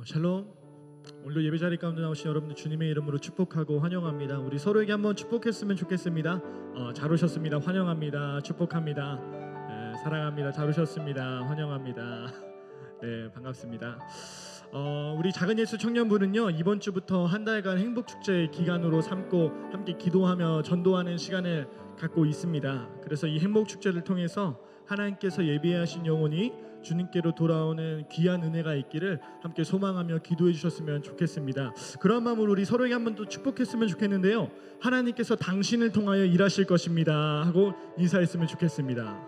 샬롬. 오늘도 예배 자리 가운데 나오신 여러분들 주님의 이름으로 축복하고 환영합니다. 우리 서로에게 한번 축복했으면 좋겠습니다. 잘 오셨습니다. 환영합니다. 축복합니다. 사랑합니다. 잘 오셨습니다. 환영합니다. 네, 반갑습니다. 우리 작은 예수 청년부는요, 이번 주부터 한 달간 행복축제 기간으로 삼고 함께 기도하며 전도하는 시간을 갖고 있습니다. 그래서 이 행복축제를 통해서 하나님께서 예비하신 영혼이 주님께로 돌아오는 귀한 은혜가 있기를 함께 소망하며 기도해 주셨으면 좋겠습니다. 그런 마음으로 우리 서로에게 한번 또 축복했으면 좋겠는데요, 하나님께서 당신을 통하여 일하실 것입니다 하고 인사했으면 좋겠습니다.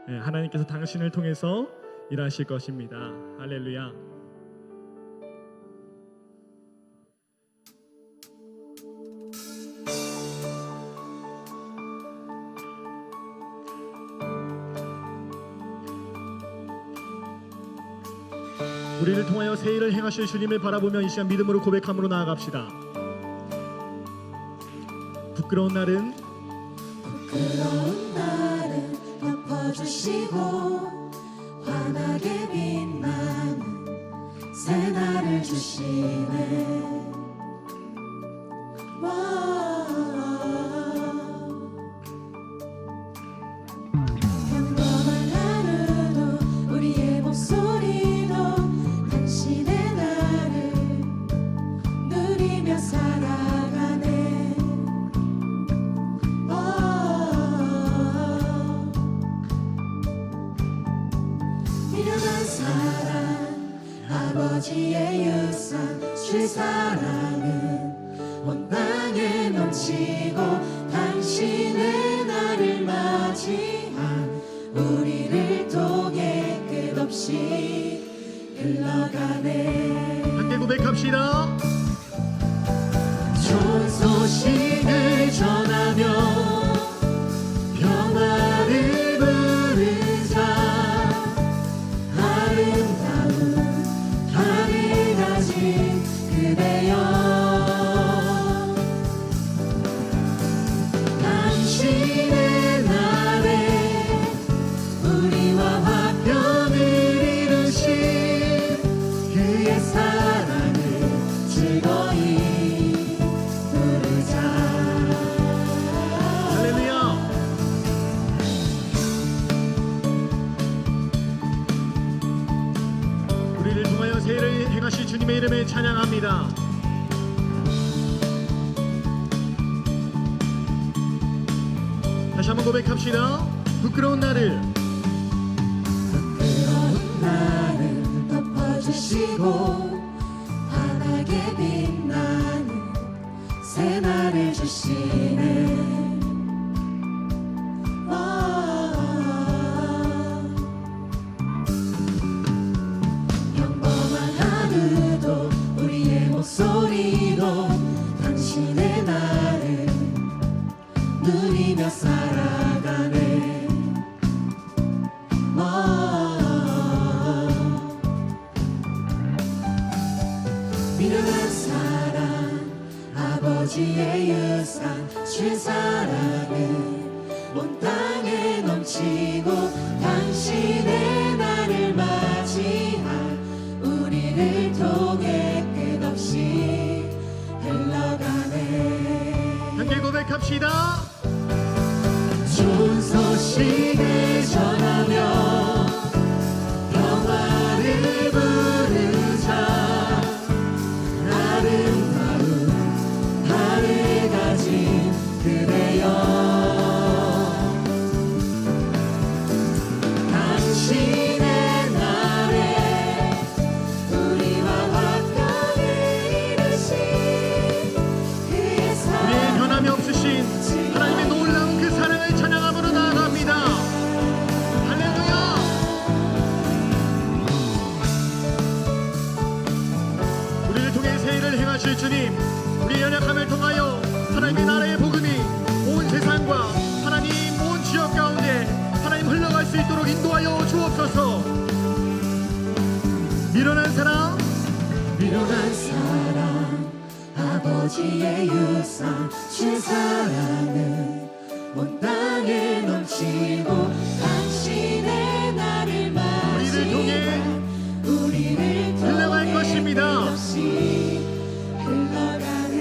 네, 하나님께서 당신을 통해서 일하실 것입니다. 할렐루야. 우리를 통하여 새 일을 행하실 주님을 바라보며 이 시간 믿음으로 고백함으로 나아갑시다. 부끄러운 날은 덮어주시고 환하게 빛나는 새 날을 주시네. 평범한 하루도 우리의 목소리도 당신의 나를 누리며 살아가네. 미련한 사랑 아버지의 유산 주 사랑은 온 땅에 넘치고 당신의 나를 맞이한 우리를 통해 끝없이 흘러가네. 함께 고백합시다. 좋은 소식을 전하며 평화를 부르자. 아름다운 하늘 가진 그대여, 당신의 날에 우리와 화평을 이루신 그의 사랑을 즐거이 부르자. 할렐루야. 우리를 통하여 새 일을 행하실 주님의 이름을 찬양합니다. 다시 한번 고백합시다. 부끄러운 날을 덮어주시고 환하게 빛나는 새 날을 주시네. 평범한 하루도 우리의 목소리도 당신의 나를 누리며 살아가네. 미련한 사랑 아버지의 유산 주 사랑은 온 땅에 넘치고 당신의 나를 맞이한 우리를 통해 끝없이 흘러가네. 함께 고백합시다. 좋은 소식을 전하며 평화를 부르자. 아름다운 하늘 가진 그대여, 당신의 날에 우리와 화평을 이루신 그의 우리의 변함이 없으신 하나님의 놀라운 그 사랑을 찬양함으로 나아갑니다. 할렐루야. 우리를 통해 새 일을 행하실 주님, 우리의 연약함을 통하여 하나님의 나라의 복음이 온 세상과 하나님 온 지역 가운데 하나님 흘러갈 수 있도록 인도하여 주옵소서. 미련한 사랑 아버지의 유산 주 사랑은 온 땅에 넘치고 당신의 나를 우리를 통해 맞이한 우리를 흘러갈 것입니다. 있습니다. 없이 흘러가네.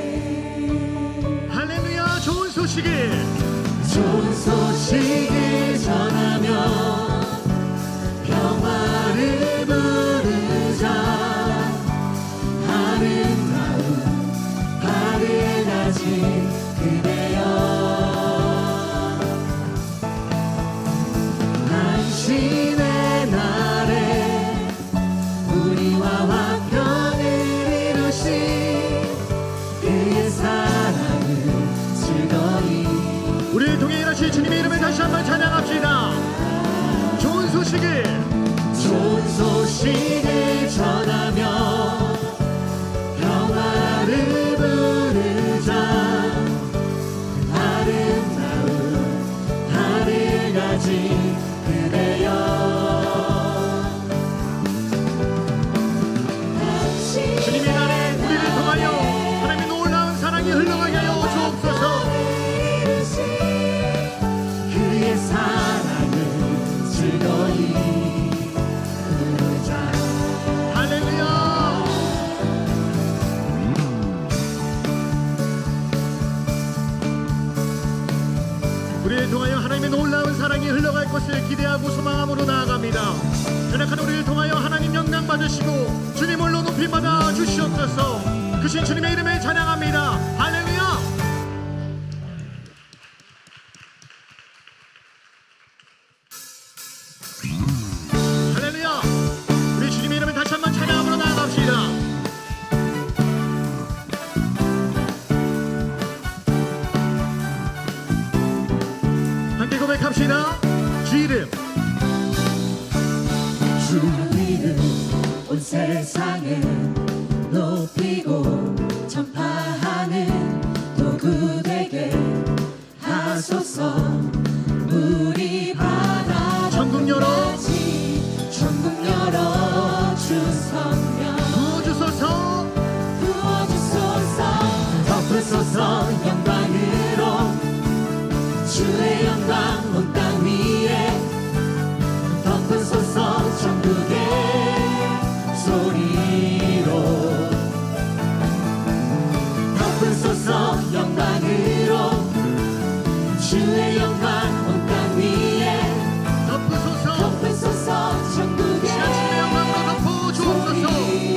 할렐루야. 좋은 소식을 좋은 소식을 전하며 평화를 부르자. 아름다운 발을 가진 그대여, 당신의 날에 우리와 화평을 이루신 그의 사랑을 즐거이. 우리를 통해 일하실 주님의 이름을 다시 한번 찬양합시다. 좋은 소식을 좋은 소식을 전하며 평화를 부르자. 아름다운 하늘 가진 그대여, 주님의 날에 우리를 통하여 하나님의 놀라운 사랑이 흘러가게 하여 주옵소서. 그의 사랑을 즐거이 부르자. 할렐루야. 우리를 통하여 하나님의 놀라운 사랑이 흘러갈 것을 기대하고 소망함으로 나아갑니다. 연약한 우리를 통하여 하나님 영광 받으시고 주님 홀로 높임 받아 주시옵소서. 크신 주님의 이름을 찬양합니다. 할렐루야. 할렐루야. 우리 주님의 이름을 다시 한번 찬양함으로 나아갑시다. 함께 고백합시다. 주 이름 주 이름 온 세상에 높이고 전파하는 도구 되게 하소서. 우리 바다 천국 열어 천국 열어 주 성령 부어주소서. 부어주소서. 덮으소서 영광으로 주의 영광 온 땅 위에. 덮으소서 천국의 소리로. 덮으소서 영광으로 주의 영광 온 땅 위에. 덮으소서. 덮으소서 천국의 주님의 영광으로 덮어 주옵소서.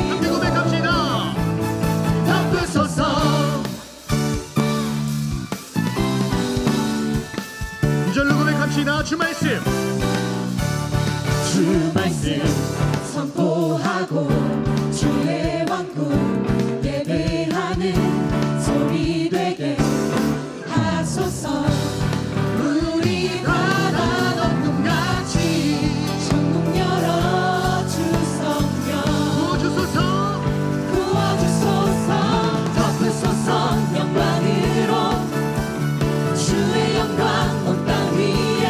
함께 고백합시다. 덮으소서. 2절로 고백합시다. 주 말씀 주 말씀 선포하고 주의 왕국 예배하는 소리 되게 하소서. 우리 바다 덮음같이 천국 열어 주 성령 부어주소서. 부어주소서. 덮으소서 영광으로 주의 영광 온 땅 위에.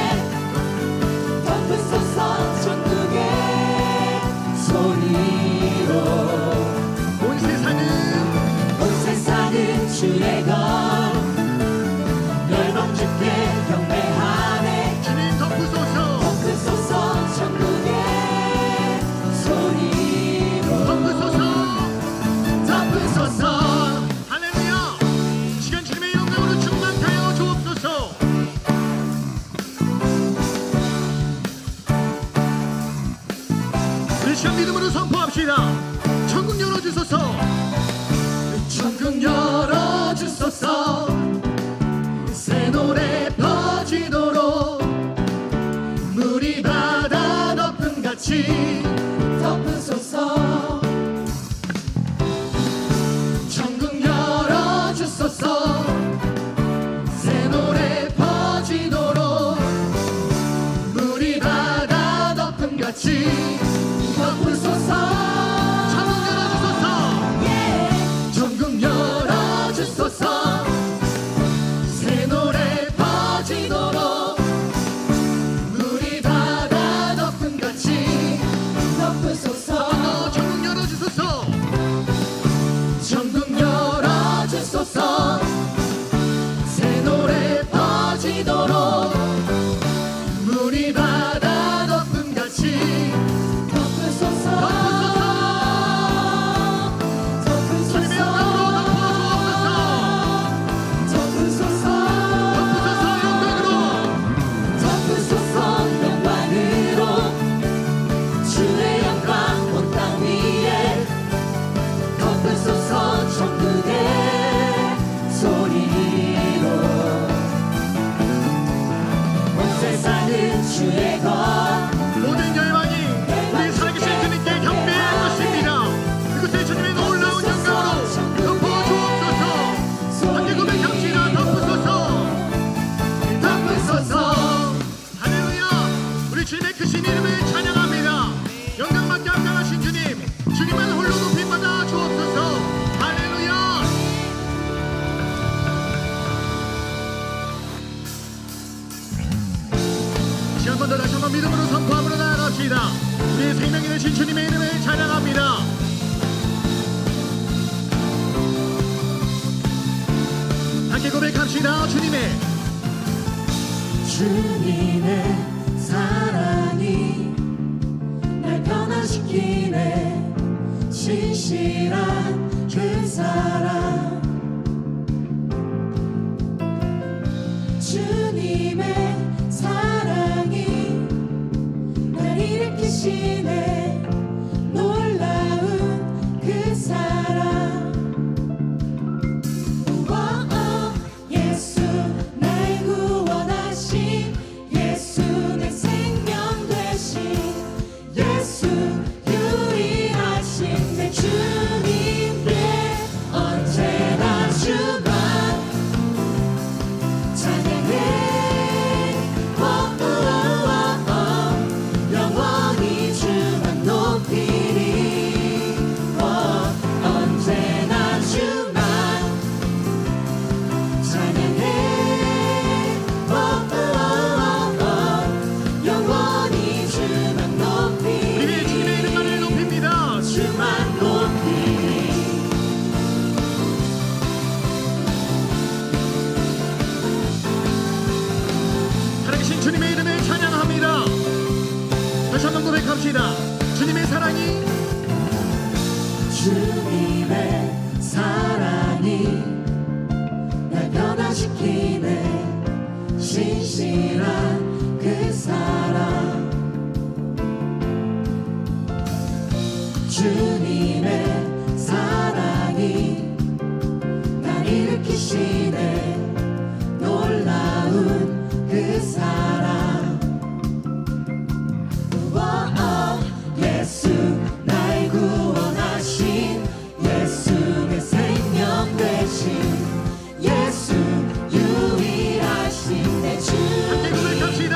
함께 고백합시다. 주님의 사랑이 날 변화시키네. 신실한 그 사랑. 주님의 사랑이 날 일으키시네. 놀라운 그 사랑. 우와, 예수 날 구원하신, 예수 내 생명 되신, 예수 유일하신 내 주님께 언제나 주만 찬양해. 영원히 주만 높이리. 언제나 주만 찬양해. 영원히 주만 높이리. 우리 주님의 이름만을 높입니다. 주만 높이리. 살아계신 주님의 이름을 찬양합니다. 다시 한번 고백합시다. 주님의 사랑이 주님의 사랑이 날 변화시키네. 신실한 그 사랑. 주님의 사랑이 날 일으키시네. 놀라운 그 사랑. 우와, 예수 날 구원하신, 예수 내 생명 되신, 예수 유일하신 내 함께 주님께 고백합시다.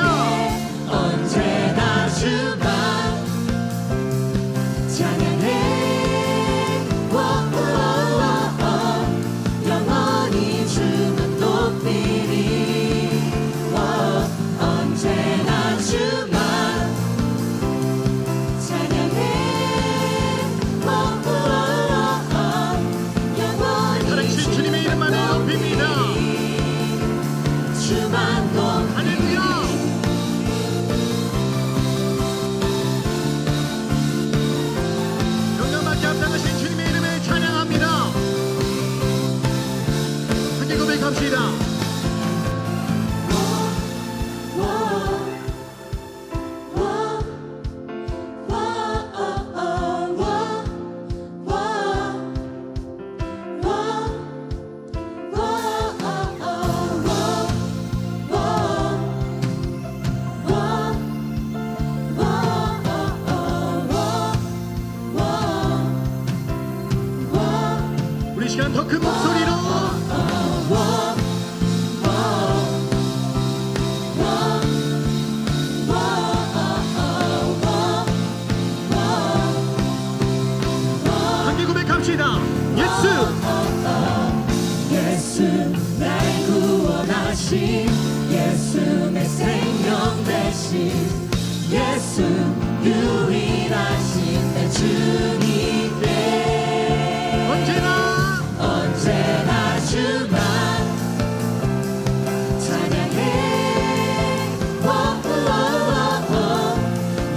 언제나 주만 찬양해. 영원히 주만 높이리. 언제나 주만 찬양해. 영원히 살아계신 주님의 이름만을 높입니다. 주만 높이리. 할렐루야. 영광받게 합당하신 주님의 이름을 찬양합니다. 함께 고백합시다. 우리 시간 더 큰 목소리로 함께 고백합시다. 예수 날 구원하신, 예수 내 생명 되신, 예수 유일하신 내 주님께 언제나 주만 찬양해.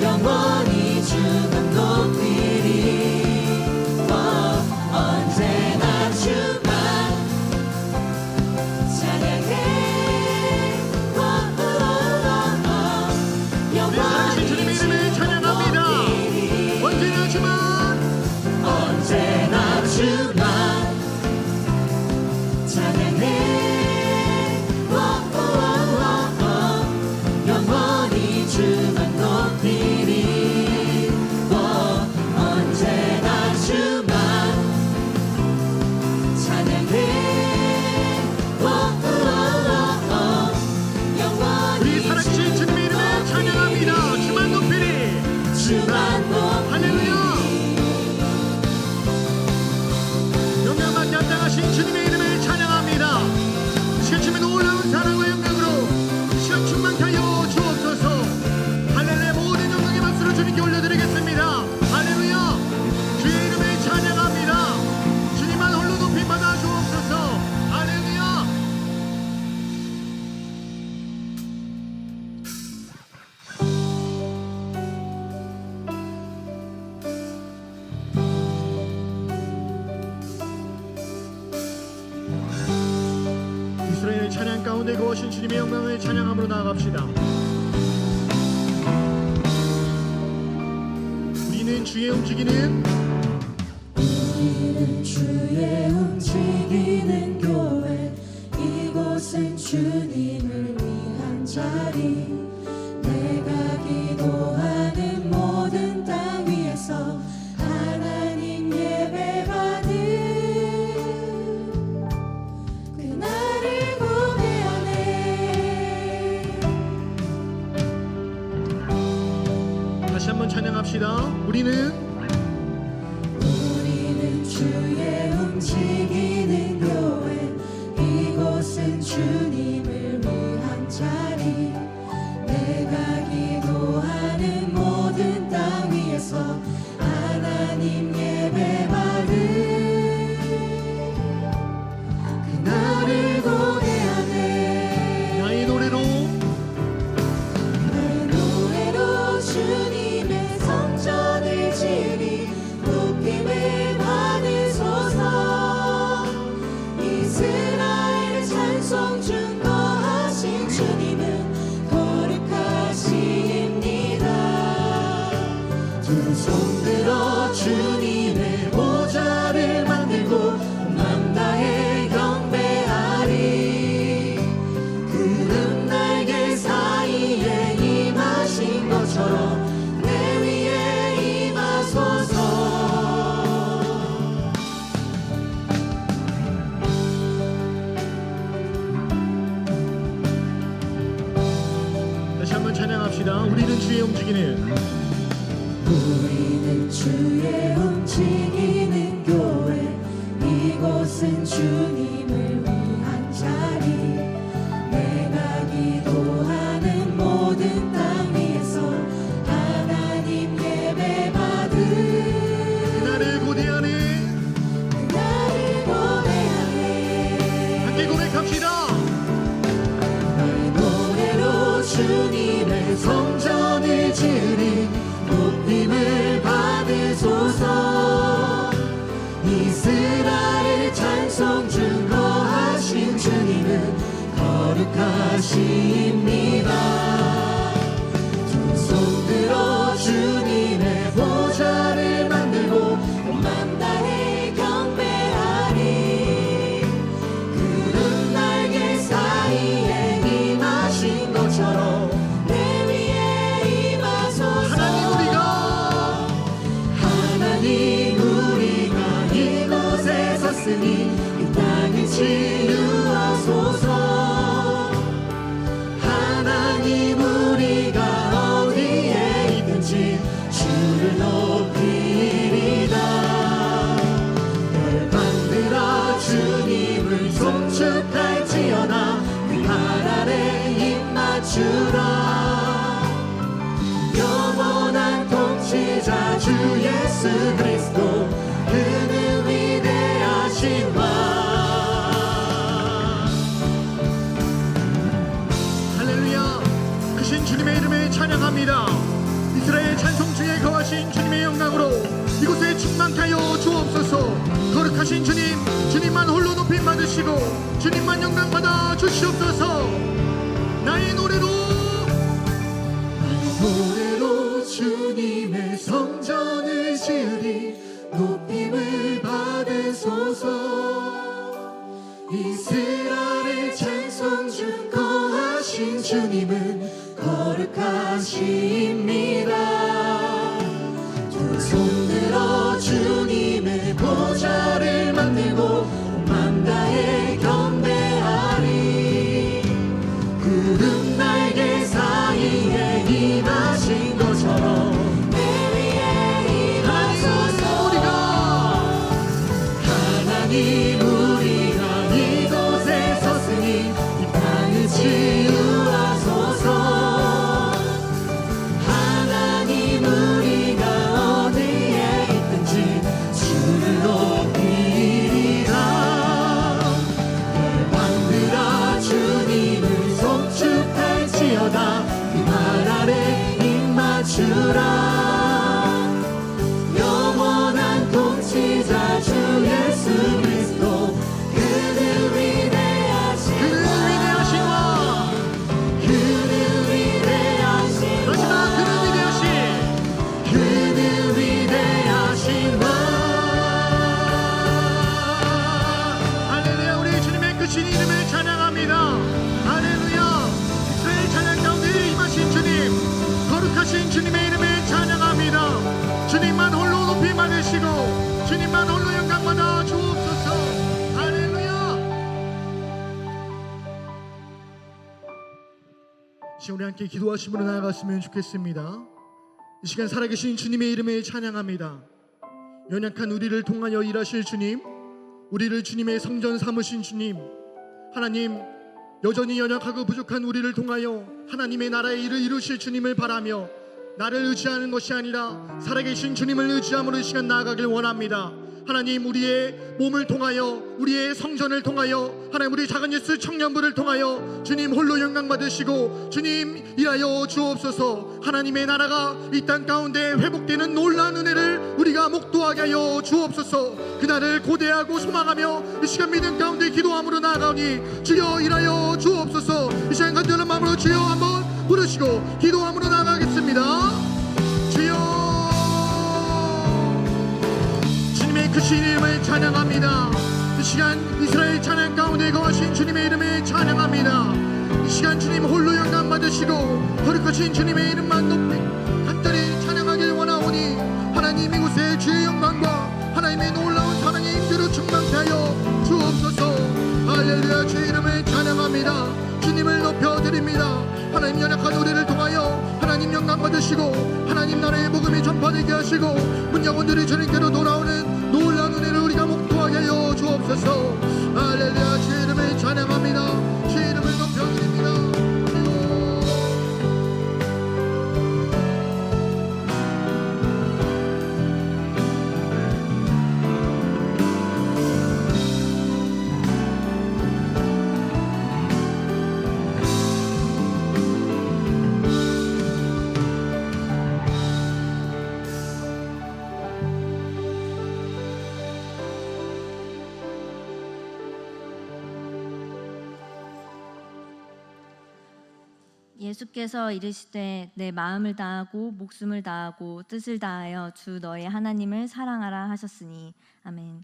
영원히 주만 높이리. 언제나 주만 찬양해. 살아계신 주님의 이름을 찬양합니다. 언제나 주만 언제나 주만 찬양해. 영원히 주만 높이리. 언제나 주만 찬양해. 우리 영원히 살아계신 주님의 이름을 찬양합니다. 주만 높이리. 주만 높이리. 할렐루야. 영광받게 합당하신 주님의 이름을 찬양합니다. 시간 주님의 놀라운 사랑과 영광으로 시간 충만하여 주옵소서. 이스라엘 찬양 가운데 거하신 주님의 영광을 찬양함으로 나아갑시다. 우리는 주의 움직이는 교회 이곳은 주님을 위한 자리 내가 기도하는 모든 땅 위에서 하나님 예배받는 그날을 고대하네. 다시 한번 찬양합시다. 우리는 주의 움직이는 교회 이곳은 주님을 위한 자리 내가 기도하는 모든 땅 위에서 하나님 예배받는 그날을 고대하네. 나의 노래로 주님의 성전을 지으리 높임을 받으소서. 이스라엘 찬송 중거하신 주님은 거룩하십니다. 두 손 들어 주님의 보좌를 만들고 온 맘 다해 경배하리. 구름 날개 사이에 임하신 것처럼 내 위에 임하소서. 다시 한번 찬양합시다. 우리는 주의 움직이는 교회 이곳은 주님을 위한 자리 내가 기도하는 모든 땅 위에서 하나님 예배받은 그날을 고대하네. 그날을 고대하네. 함께 고백합시다. 나의 노래로 주님의 성전을 지으리 높임을 받으소서. 이스라엘 찬송 중거하신 주님은 거룩하십니다. 두 손 들어 주님의 보좌를 만들고 온 맘 다해 경배하리. 구름 날개 사이에 임하신 것처럼 내 위에 임하소서. 하나님 우리가 이곳에 섰으니 이 땅을 치유하소서. 하나님 우리가 어디에 있든지 주를 높이리다. 열방들아 주님을 송축할지어다. 그 발 아래 입 맞추라. 영원한 통치자 주 예수 그리스도 그는 위대하신 왕. 할렐루야. 크신 주님의 이름을 찬양합니다. 이스라엘 찬송 중에 거하신 주님의 영광으로 이곳에 충만하여 주옵소서. 거룩하신 주님, 주님만 홀로 높임 받으시고 주님만 영광 받아 주시옵소서. 나의 노래로 주님의 성전을 지으리 높임을 받으소서. 이스라엘 찬송 중 거하신 주님은 거룩하십니다. 두 손 들어 주님의 보좌를 만들고 온 맘 다해 경배하리. 구름 날개 사이에 임하신 것처럼 내 위에 임하소서. 하나님 우리가 이곳에 섰으니 이 땅을 치유하소서. 하나님 우리가 어디에 있든지 주를 높이리라. 열방들아 주님을 송축할지어다. 그 발 아래 입 맞추라. 영원한 통치자 주 예수 그리스도 그는 위대하신 왕. 시간 우리 함께 기도하심으로 나아갔으면 좋겠습니다. 이 시간 살아계신 주님의 이름을 찬양합니다. 연약한 우리를 통하여 일하실 주님, 우리를 주님의 성전 삼으신 주님, 하나님, 여전히 연약하고 부족한 우리를 통하여 하나님의 나라의 일을 이루실 주님을 바라며 나를 의지하는 것이 아니라 살아계신 주님을 의지함으로 이 시간 나아가길 원합니다. 하나님, 우리의 몸을 통하여, 우리의 성전을 통하여, 하나님, 우리 작은 예수 청년부를 통하여 주님 홀로 영광 받으시고 주님 일하여 주옵소서. 하나님의 나라가 이 땅 가운데 회복되는 놀라운 은혜를 우리가 목도하게 하여 주옵소서. 그날을 고대하고 소망하며 이 시간 믿음 가운데 기도함으로 나아가오니 주여 일하여 주옵소서. 이 시간 간절한 마음으로 주여 한번 부르시고 기도함으로 나아가겠습니다. 주여, 주님의 크신 이름을 찬양합니다. 이 시간 이스라엘 찬양 가운데 거하신 주님의 이름을 찬양합니다. 이 시간 주님 홀로 영광 받으시고 거룩하신 주님의 이름만 높이 간절히 찬양하길 원하오니 하나님, 이곳에 주의 영광과 하나님의 놀라운 사랑의 임재로 충만케 하여 주옵소서. 할렐루야. 주의 이름을 찬양합니다. 주님을 높여드립니다. 하나님, 연약한 우리를 통하여 하나님 영광 받으시고 하나님 나라의 복음이 전파되게 하시고 문 영혼들이 주님께로 돌아오는 놀라운 은혜를 우리가 목도하게 하여 주옵소서. 할렐루야. 주의 이름을 찬양합니다. 주의 이름을 높여드립니다. 예수께서 이르시되 내 마음을 다하고 목숨을 다하고 뜻을 다하여 주 너의 하나님을 사랑하라 하셨으니. 아멘.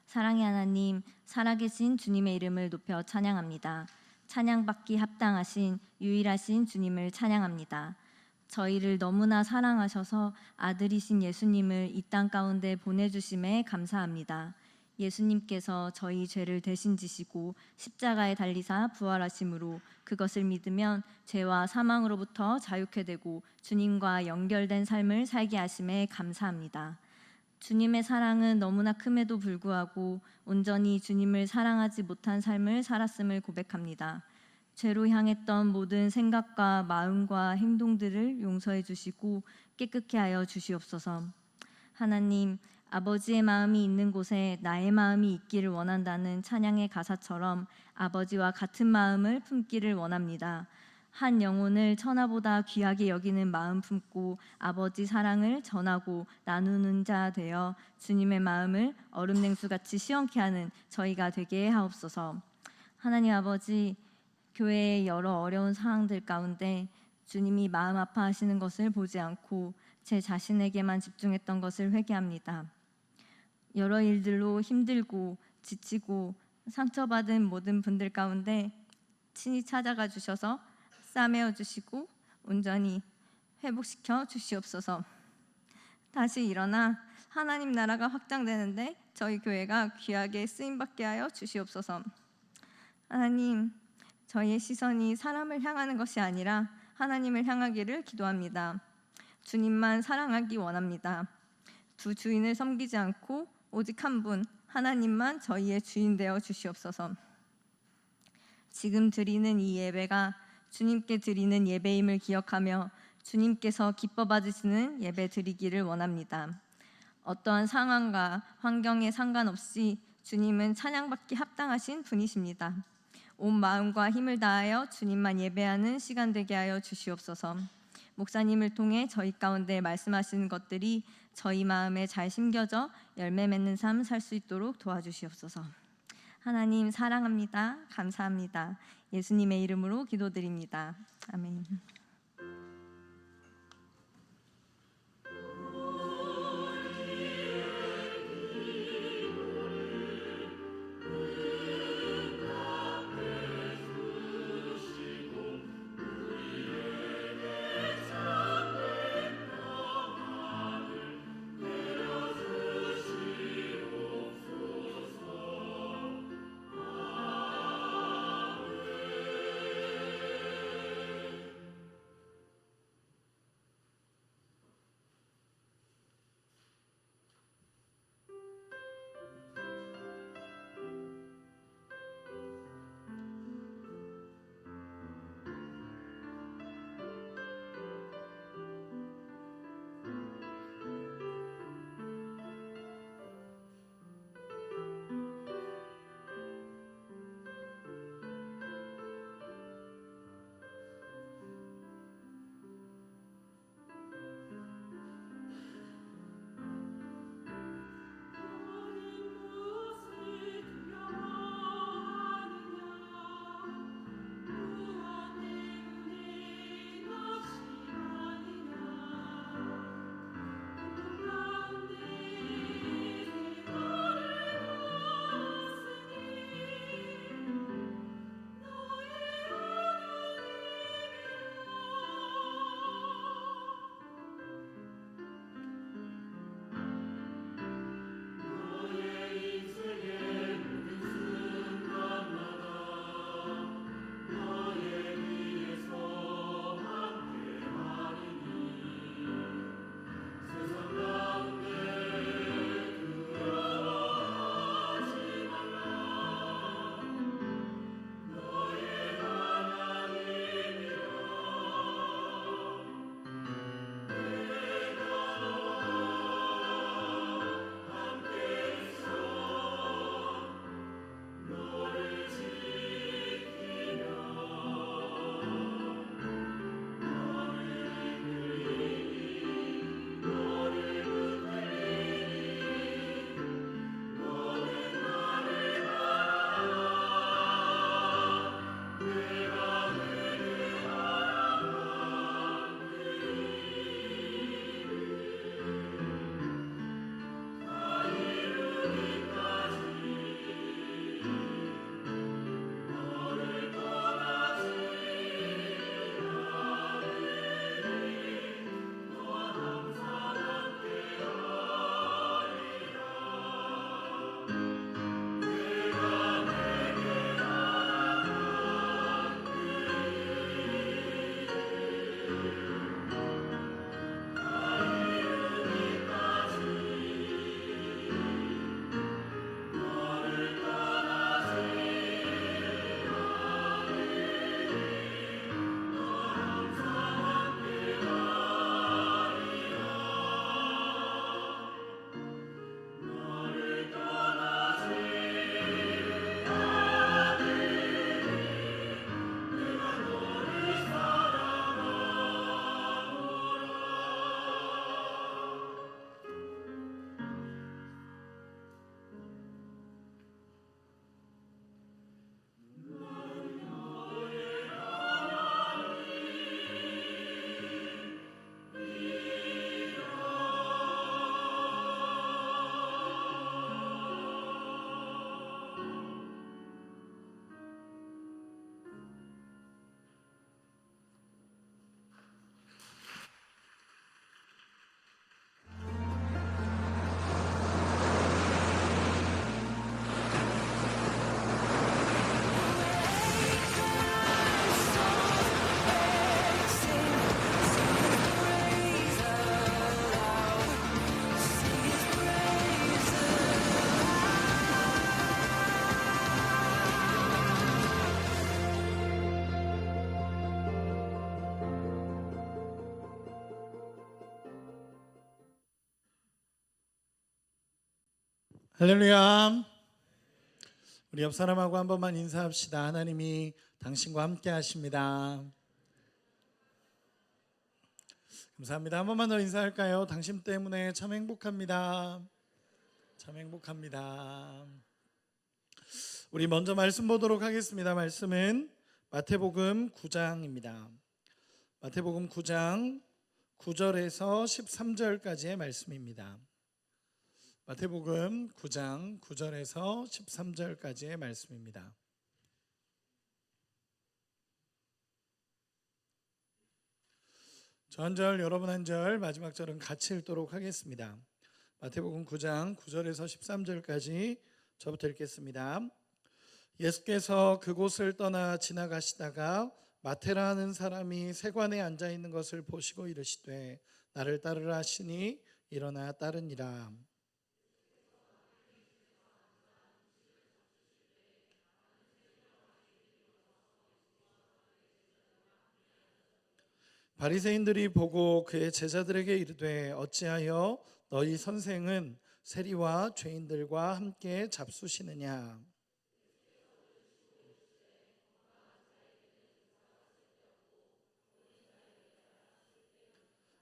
사랑의 하나님, 살아계신 주님의 이름을 높여 찬양합니다. 찬양받기 합당하신 유일하신 주님을 찬양합니다. 저희를 너무나 사랑하셔서 아들이신 예수님을 이 땅 가운데 보내주심에 감사합니다. 예수님께서 저희 죄를 대신 지시고 십자가에 달리사 부활하심으로 그것을 믿으면 죄와 사망으로부터 자유케 되고 주님과 연결된 삶을 살게 하심에 감사합니다. 주님의 사랑은 너무나 큼에도 불구하고 온전히 주님을 사랑하지 못한 삶을 살았음을 고백합니다. 죄로 향했던 모든 생각과 마음과 행동들을 용서해 주시고 깨끗게 하여 주시옵소서. 하나님, 아버지의 마음이 있는 곳에 나의 마음이 있기를 원한다는 찬양의 가사처럼 아버지와 같은 마음을 품기를 원합니다. 한 영혼을 천하보다 귀하게 여기는 마음 품고 아버지 사랑을 전하고 나누는 자 되어 주님의 마음을 얼음 냉수같이 시원케 하는 저희가 되게 하옵소서. 하나님 아버지, 교회의 여러 어려운 상황들 가운데 주님이 마음 아파하시는 것을 보지 않고 제 자신에게만 집중했던 것을 회개합니다. 여러 일들로 힘들고 지치고 상처받은 모든 분들 가운데 친히 찾아가 주셔서 싸매어 주시고 온전히 회복시켜 주시옵소서. 다시 일어나 하나님 나라가 확장되는데 저희 교회가 귀하게 쓰임받게 하여 주시옵소서. 하나님, 저희의 시선이 사람을 향하는 것이 아니라 하나님을 향하기를 기도합니다. 주님만 사랑하기 원합니다. 두 주인을 섬기지 않고 오직 한 분, 하나님만 저희의 주인 되어 주시옵소서. 지금 드리는 이 예배가 주님께 드리는 예배임을 기억하며 주님께서 기뻐 받으시는 예배 드리기를 원합니다. 어떠한 상황과 환경에 상관없이 주님은 찬양받기 합당하신 분이십니다. 온 마음과 힘을 다하여 주님만 예배하는 시간 되게 하여 주시옵소서. 목사님을 통해 저희 가운데 말씀하시는 것들이 저희 마음에 잘 심겨져 열매 맺는 삶 살 수 있도록 도와주시옵소서. 하나님 사랑합니다. 감사합니다. 예수님의 이름으로 기도드립니다. 아멘. 할렐루야. 우리 옆 사람하고 한 번만 인사합시다. 하나님이 당신과 함께 하십니다. 감사합니다. 한 번만 더 인사할까요? 당신 때문에 참 행복합니다. 참 행복합니다. 우리 먼저 말씀 보도록 하겠습니다. 말씀은 마태복음 9장입니다. 마태복음 9장 9절에서 13절까지의 말씀입니다. 마태복음 9장 9절에서 13절까지의 말씀입니다. 저 한 절, 여러분 한 절, 마지막 절은 같이 읽도록 하겠습니다. 마태복음 9장 9절에서 13절까지 저부터 읽겠습니다. 예수께서 그곳을 떠나 지나가시다가 마테라 하는 사람이 세관에 앉아 있는 것을 보시고 이르시되 나를 따르라 하시니 일어나 따르니라. 바리새인들이 보고 그의 제자들에게 이르되 어찌하여 너희 선생은 세리와 죄인들과 함께 잡수시느냐.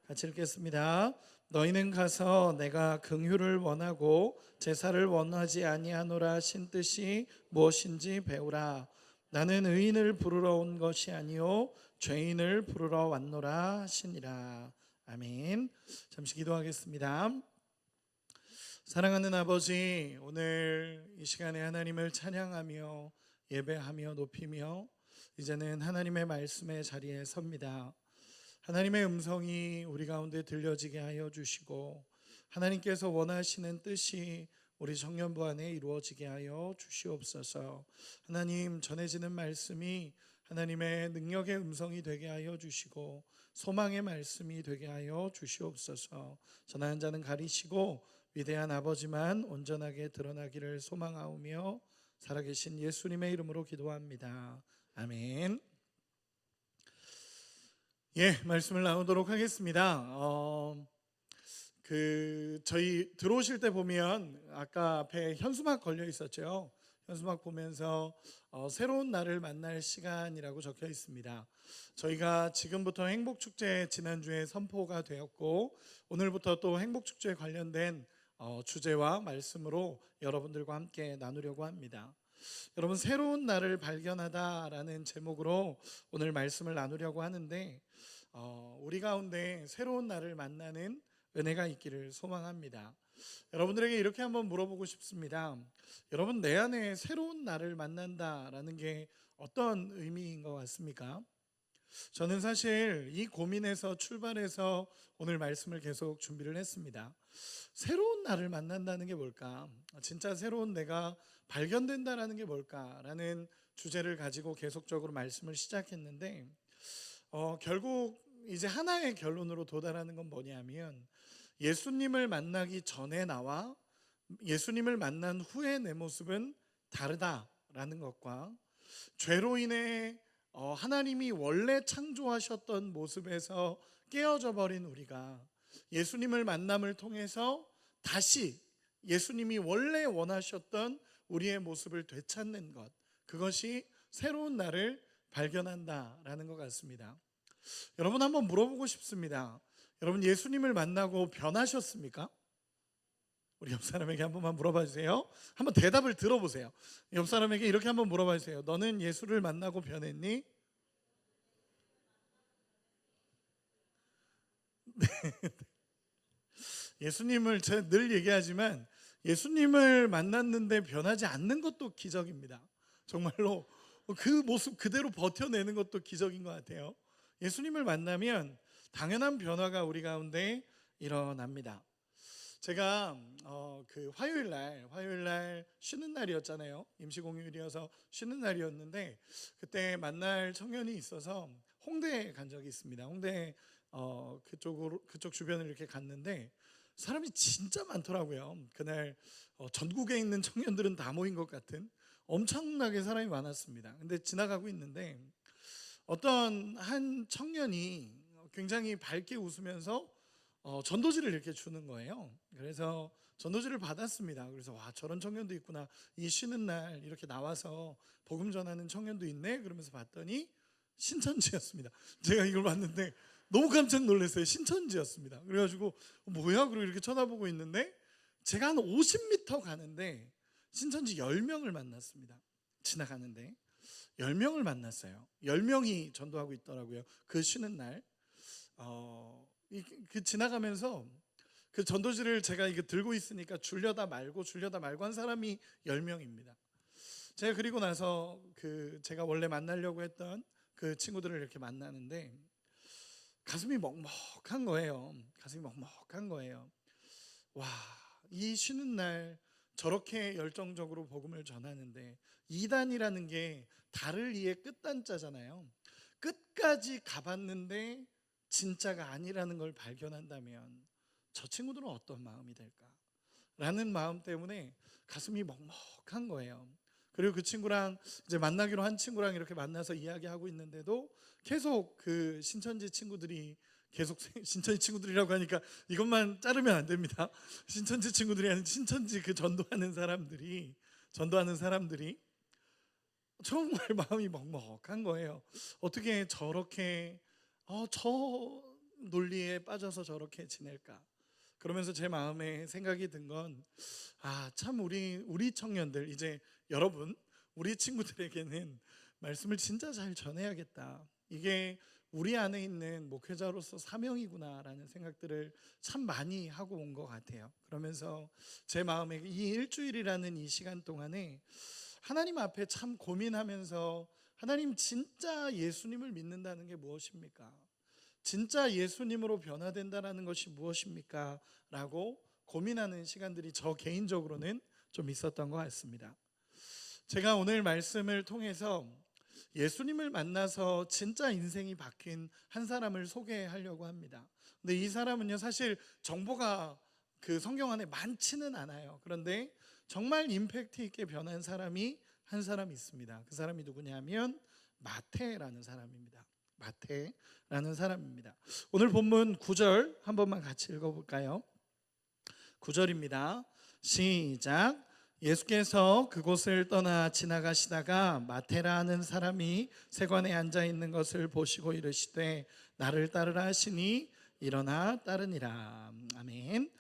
같이 읽겠습니다. 너희는 가서 내가 긍휼을 원하고 제사를 원하지 아니하노라 하신 뜻이 무엇인지 배우라. 나는 의인을 부르러 온 것이 아니요 죄인을 부르러 왔노라 하시니라. 아멘. 잠시 기도하겠습니다. 사랑하는 아버지, 오늘 이 시간에 하나님을 찬양하며 예배하며 높이며 이제는 하나님의 말씀의 자리에 섭니다. 하나님의 음성이 우리 가운데 들려지게 하여 주시고 하나님께서 원하시는 뜻이 우리 청년부 안에 이루어지게 하여 주시옵소서. 하나님, 전해지는 말씀이 하나님의 능력의 음성이 되게 하여 주시고 소망의 말씀이 되게 하여 주시옵소서. 전하는 자는 가리시고 위대한 아버지만 온전하게 드러나기를 소망하오며 살아계신 예수님의 이름으로 기도합니다. 아멘. 말씀을 나누도록 하겠습니다. 저희 들어오실 때 보면 아까 앞에 현수막 걸려 있었죠. 현수막 보면서 새로운 날을 만날 시간이라고 적혀 있습니다. 저희가 지금부터 행복축제 지난주에 선포가 되었고 오늘부터 또 행복축제에 관련된 주제와 말씀으로 여러분들과 함께 나누려고 합니다. 여러분, 새로운 날을 발견하다라는 제목으로 오늘 말씀을 나누려고 하는데 우리 가운데 새로운 날을 만나는 은혜가 있기를 소망합니다. 여러분들에게 이렇게 한번 물어보고 싶습니다. 여러분, 내 안에 새로운 날을 만난다라는 게 어떤 의미인 것 같습니까? 저는 사실 이 고민에서 출발해서 오늘 말씀을 계속 준비를 했습니다. 새로운 나를 만난다는 게 뭘까? 진짜 새로운 내가 발견된다라는 게 뭘까라는 주제를 가지고 계속적으로 말씀을 시작했는데 결국 이제 하나의 결론으로 도달하는 건 뭐냐면 예수님을 만나기 전에 나와 예수님을 만난 후에 내 모습은 다르다라는 것과 죄로 인해 하나님이 원래 창조하셨던 모습에서 깨어져 버린 우리가 예수님을 만남을 통해서 다시 예수님이 원래 원하셨던 우리의 모습을 되찾는 것, 그것이 새로운 나를 발견한다라는 것 같습니다. 여러분, 한번 물어보고 싶습니다. 여러분, 예수님을 만나고 변하셨습니까? 우리 옆 사람에게 한 번만 물어봐 주세요. 한번 대답을 들어보세요. 옆 사람에게 이렇게 한번 물어봐 주세요. 너는 예수를 만나고 변했니? 네. 예수님을 제가 늘 얘기하지만 예수님을 만났는데 변하지 않는 것도 기적입니다. 정말로 그 모습 그대로 버텨내는 것도 기적인 것 같아요. 예수님을 만나면 당연한 변화가 우리 가운데 일어납니다. 제가 화요일 날 쉬는 날이었잖아요. 임시공휴일이어서 쉬는 날이었는데 그때 만날 청년이 있어서 홍대에 간 적이 있습니다. 홍대 그쪽 주변을 이렇게 갔는데 사람이 진짜 많더라고요. 그날 전국에 있는 청년들은 다 모인 것 같은 엄청나게 사람이 많았습니다. 근데 지나가고 있는데 어떤 한 청년이 굉장히 밝게 웃으면서 전도지를 이렇게 주는 거예요. 그래서 전도지를 받았습니다. 그래서 와, 저런 청년도 있구나. 이 쉬는 날 이렇게 나와서 복음 전하는 청년도 있네. 그러면서 봤더니 신천지였습니다. 제가 이걸 봤는데 너무 깜짝 놀랐어요. 신천지였습니다. 그래가지고 뭐야? 그리고 이렇게 쳐다보고 있는데 제가 한 50m 가는데 신천지 10명을 만났습니다. 지나가는데 10명을 만났어요. 10명이 전도하고 있더라고요. 그 쉬는 날. 그 지나가면서 그 전도지를 제가 이거 들고 있으니까 줄려다 말고 한 사람이 10명입니다. 제가 그리고 나서 그 제가 원래 만나려고 했던 그 친구들을 이렇게 만나는데 가슴이 먹먹한 거예요. 가슴이 먹먹한 거예요. 와, 이 쉬는 날 저렇게 열정적으로 복음을 전하는데 이단이라는 게 달을 이에 끝단자잖아요. 끝까지 가봤는데 진짜가 아니라는 걸 발견한다면 저 친구들은 어떤 마음이 될까? 라는 마음 때문에 가슴이 먹먹한 거예요. 그리고 그 친구랑 이제 만나기로 한 친구랑 이렇게 만나서 이야기하고 있는데도 계속 그 신천지 친구들이 계속 신천지 친구들이라고 하니까 이것만 자르면 안 됩니다. 신천지 친구들이 아닌 신천지 그 전도하는 사람들이 정말 마음이 먹먹한 거예요. 어떻게 저렇게 저 논리에 빠져서 저렇게 지낼까? 그러면서 제 마음에 생각이 든 건 참 우리 청년들 이제 여러분 우리 친구들에게는 말씀을 진짜 잘 전해야겠다. 이게 우리 안에 있는 목회자로서 사명이구나라는 생각들을 참 많이 하고 온 것 같아요. 그러면서 제 마음에 이 일주일이라는 이 시간 동안에 하나님 앞에 참 고민하면서 하나님 진짜 예수님을 믿는다는 게 무엇입니까? 진짜 예수님으로 변화된다는 것이 무엇입니까? 라고 고민하는 시간들이 저 개인적으로는 좀 있었던 것 같습니다. 제가 오늘 말씀을 통해서 예수님을 만나서 진짜 인생이 바뀐 한 사람을 소개하려고 합니다. 근데 이 사람은요, 사실 정보가 그 성경 안에 많지는 않아요. 그런데 정말 임팩트 있게 변한 사람이 한 사람 있습니다. 그 사람이 누구냐면 마태라는 사람입니다. 마태라는 사람입니다. 오늘 본문 9절 한 번만 같이 읽어볼까요? 9절입니다. 시작. 예수께서 그곳을 떠나 지나가시다가 마태라는 사람이 세관에 앉아 있는 것을 보시고 이르시되 나를 따르라 하시니 일어나 따르니라. 아멘.